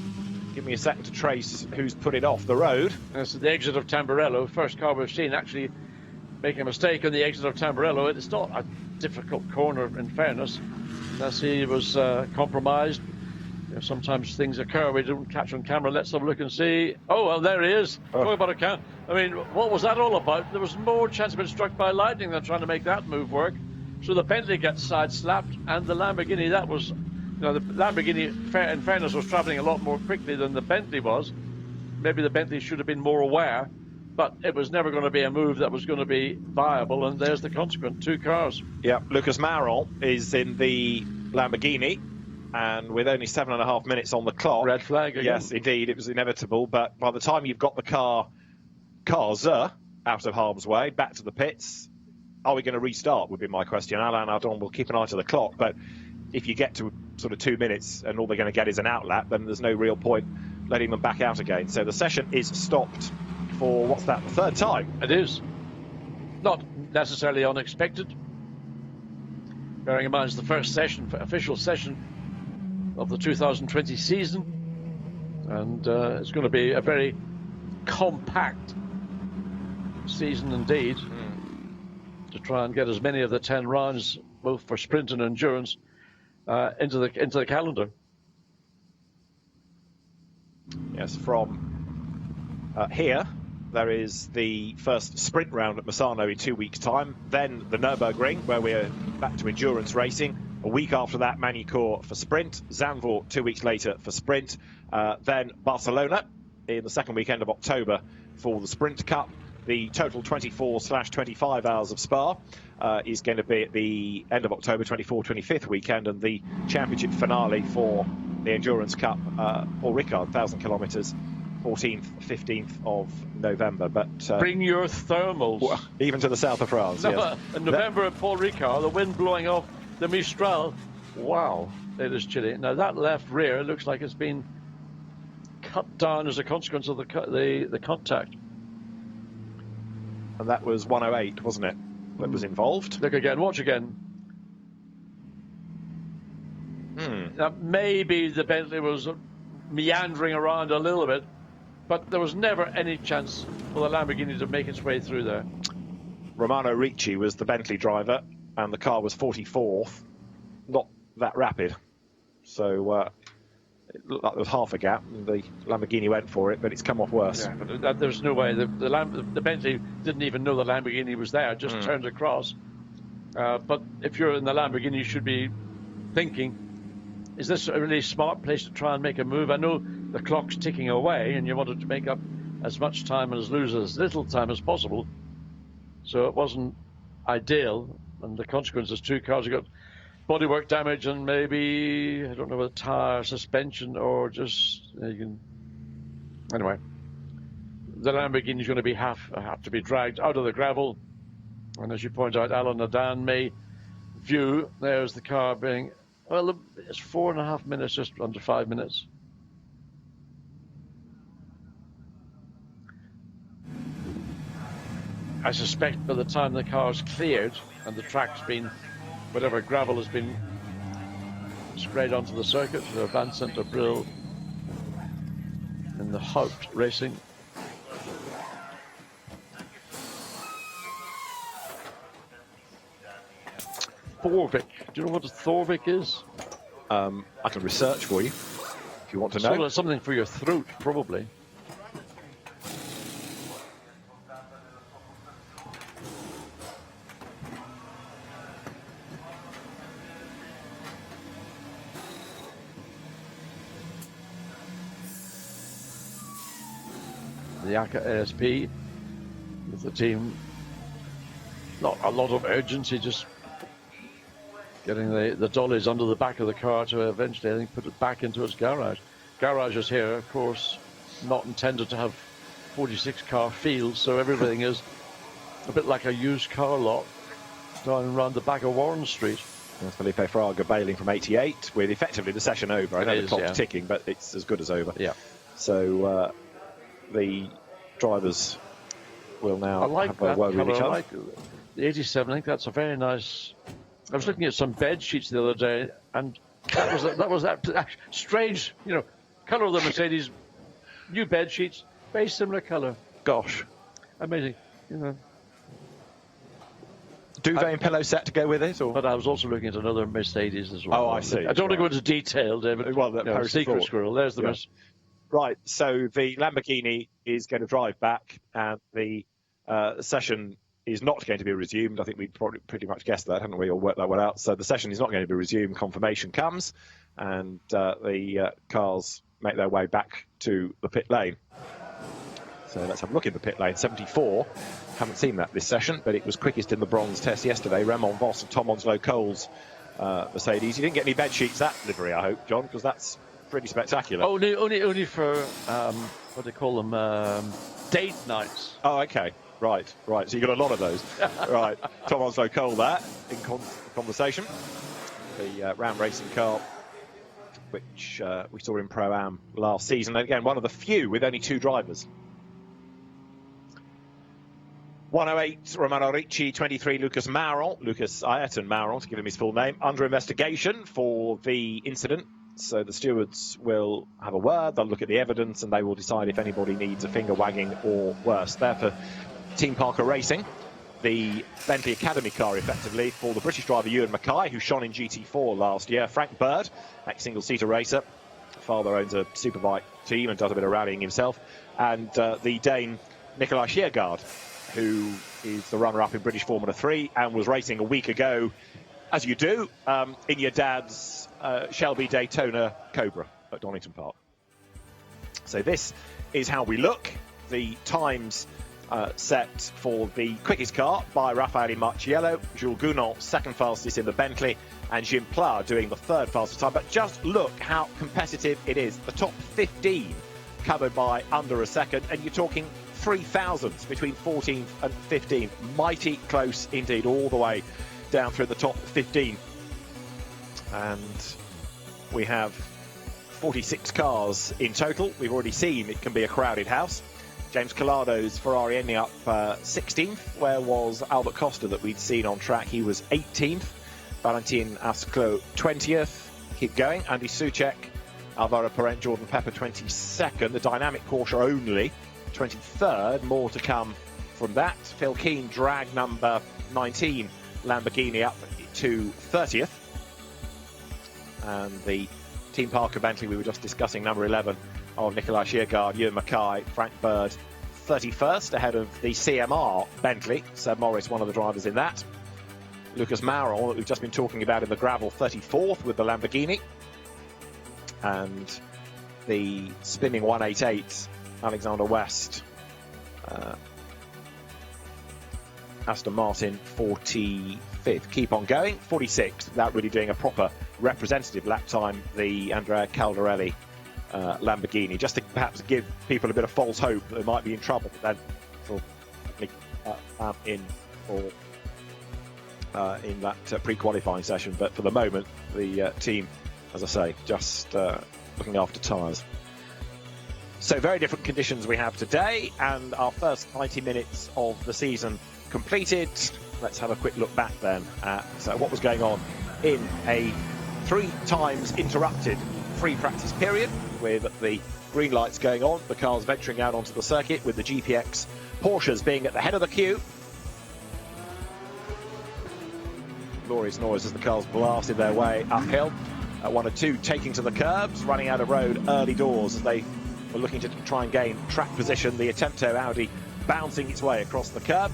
Give me a second to trace who's put it off the road. This is the exit of Tamburello. First car we've seen actually making a mistake on the exit of Tamburello. It's not a difficult corner, in fairness, unless he was compromised. You know, sometimes things occur we don't catch on camera. Let's have a look and see. Oh, well, there he is. Talk about a count. I mean, what was that all about? There was more chance of being struck by lightning than trying to make that move work. So the Bentley gets side-slapped, and the Lamborghini, that was... You know, the Lamborghini, in fairness, was travelling a lot more quickly than the Bentley was. Maybe the Bentley should have been more aware, but it was never going to be a move that was going to be viable, and there's the consequence, 2 cars. Yeah, Lucas Maron is in the Lamborghini, and with only 7.5 minutes on the clock. Red flag again. Yes, indeed, it was inevitable, but by the time you've got the cars out of harm's way, back to the pits, are we going to restart, would be my question. Alain Ardon will keep an eye to the clock, but if you get to sort of 2 minutes and all they're going to get is an outlap, then there's no real point letting them back out again. So the session is stopped for, what's that, the 3rd time? It is. Not necessarily unexpected. Bearing in mind it's the first session, official session of the 2020 season. And it's going to be a very compact season indeed, to try and get as many of the 10 rounds, both for sprint and endurance, into the calendar. Yes, from here, there is the first sprint round at Misano in 2 weeks' time. Then the Nürburgring, where we're back to endurance racing. A week after that, Magny-Cours for sprint. Zandvoort 2 weeks later for sprint. Then Barcelona in the second weekend of October for the Sprint Cup. The total 24/25 hours of Spa is going to be at the end of October, 24th-25th weekend, and the championship finale for the Endurance Cup, Paul Ricard, 1,000 kilometres, 14th, 15th of November. But bring your thermals. Well, even to the south of France. No, yes. In November at Paul Ricard, the wind blowing off the Mistral. Wow, it is chilly. Now that left rear looks like it's been cut down as a consequence of the contact. And that was 108, wasn't it, that was involved? Look again, watch again. Now, maybe the Bentley was meandering around a little bit, but there was never any chance for the Lamborghini to make its way through there. Romano Ricci was the Bentley driver, and the car was 44th. Not that rapid. So it looked like there was half a gap, and the Lamborghini went for it, but it's come off worse. Yeah, but there's no way. The Bentley didn't even know the Lamborghini was there, just turned across. But if you're in the Lamborghini, you should be thinking, is this a really smart place to try and make a move? I know the clock's ticking away, and you wanted to make up as much time and lose as little time as possible. So it wasn't ideal, and the consequence is 2 cars have got bodywork damage and maybe, I don't know, whether tire, suspension, or just anyway, the Lamborghini is going to have to be dragged out of the gravel, and as you point out, Alain Ardon may view, there's the car being, well, it's 4.5 minutes, just under 5 minutes. I suspect by the time the car's cleared and the track's been, whatever gravel has been sprayed onto the circuit, the Vincent de Brill in the Haupt Racing. Thorvik. Do you know what a Thorvik is? I can research for you if you want to know. Sort of something for your throat, probably. The Yaka ASP with the team. Not a lot of urgency, just getting the dollies under the back of the car to eventually, I think, put it back into its garage. Garages here, of course, not intended to have 46 car fields, so everything is a bit like a used car lot down around the back of Warren Street. That's Felipe Fraga bailing from 88 with effectively the session over. I know the clock's ticking, but it's as good as over. Yeah. So the drivers will now have a word with each other. The 87, I think that's a very nice. I was looking at some bed sheets the other day, and that was that strange, colour of the Mercedes. New bed sheets, very similar colour. Gosh, amazing. Duvet and pillow set to go with it, or? But I was also looking at another Mercedes as well. Oh, I see. I don't want to go into detail, David. Well, secret squirrel. There's the mess. Right, so the Lamborghini is going to drive back, and the session is not going to be resumed. I think we probably pretty much guessed that, haven't we, or worked that one out. So the session is not going to be resumed. Confirmation comes, and the cars make their way back to the pit lane. So let's have a look in the pit lane. 74, haven't seen that this session, but it was quickest in the bronze test yesterday. Raymond Vos and Tom Onslow Cole's Mercedes. You didn't get any bed sheets that livery, I hope, John, because that's pretty spectacular. Only for what do they call them? Date nights. Oh, okay. Right. So you got a lot of those. Right. Tom Onslow Cole there in conversation. The Ram racing car, which we saw in Pro-Am last season. And again, one of the few with only 2 drivers. 108, Romano Ricci, 23, Lucas Ayrton Mauron, to give him his full name, under investigation for the incident. So the stewards will have a word, they'll look at the evidence, and they will decide if anybody needs a finger wagging or worse. There for Team Parker Racing, the Bentley Academy car, effectively, for the British driver Ewan Mackay, who shone in GT4 last year. Frank Bird, ex-single-seater racer. Father owns a superbike team and does a bit of rallying himself. And the Dane Nikolai Kjærgaard, who is the runner-up in British Formula 3 and was racing a week ago, as you do, in your dad's Shelby Daytona Cobra at Donington Park. So this is how we look. The times set for the quickest car by Raffaele Marciello, Jules Gounon second fastest in the Bentley, and Jim Pla doing the third fastest time. But just look how competitive it is. The top 15 covered by under a second, and you're talking 3,000s between 14th and 15th. Mighty close indeed, all the way down through the top 15. And we have 46 cars in total. We've already seen it can be a crowded house. James Colado's Ferrari ending up 16th. Where was Albert Costa that we'd seen on track? He was 18th. Valentin Asclo 20th. Keep going. Andy Soucek, Alvaro Parent, Jordan Pepper 22nd. The dynamic Porsche only 23rd. More to come from that. Phil Keane, drag number 19, Lamborghini up to 30th. And the Team Parker Bentley we were just discussing, number 11 of Nikolai Kjærgaard, Ewan Mackay, Frank Bird 31st, ahead of the CMR Bentley. Seb Morris, one of the drivers in that. Lucas Mauron, that we've just been talking about in the gravel, 34th with the Lamborghini. And the spinning 188, Alexander West, Aston Martin, 45th. Keep on going, 46th, without really doing a proper representative lap time, the Andrea Caldarelli Lamborghini, just to perhaps give people a bit of false hope that they might be in trouble. Then in for in that pre-qualifying session, but for the moment the team, as I say, just looking after tyres. So very different conditions we have today, and our first 90 minutes of the season completed. Let's have a quick look back then at what was going on in a 3 times interrupted free practice period, with the green lights going on, the cars venturing out onto the circuit, with the GPX Porsches being at the head of the queue. Glorious noise as the cars blasted their way uphill. 1 or 2 taking to the curbs, running out of road early doors as they were looking to try and gain track position. The Attempto Audi bouncing its way across the curb.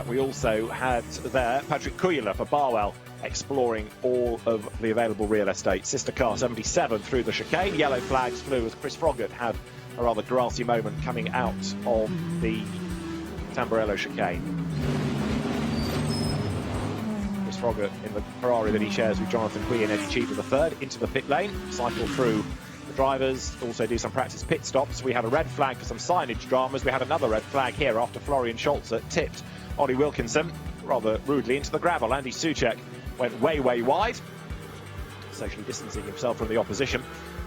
We also had there Patrick Kuyler for Barwell exploring all of the available real estate. Sister car 77 through the chicane. Yellow flags flew as Chris Froggatt had a rather grassy moment coming out of the Tamburello chicane. Chris Froggatt in the Ferrari that he shares with Jonathan Quee and Eddie Cheever the third into the pit lane, cycle through the drivers, also do some practice pit stops. We had a red flag for some signage dramas. We had another red flag here after Florian Scholze tipped Ollie Wilkinson rather rudely into the gravel. Andy Soucek went way wide, socially distancing himself from the opposition,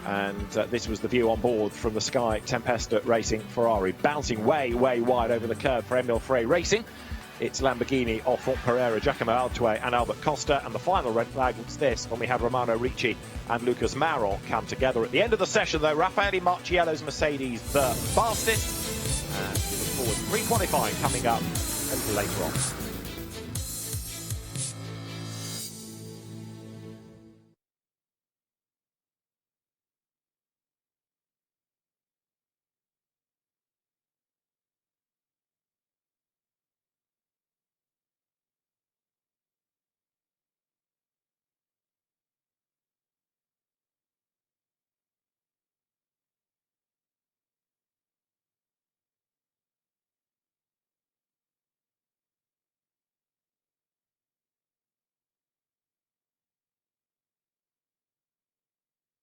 and this was the view on board from the Sky Tempesta Racing Ferrari, bouncing way wide over the curb for Emil Frey Racing. It's Lamborghini, Offort Pereira, Giacomo Altue and Albert Costa, and the final red flag was this when we had Romano Ricci and Lucas Maron come together. At the end of the session though, Raffaele Marciello's Mercedes the fastest, and we look forward to pre-qualifying coming up a little later on.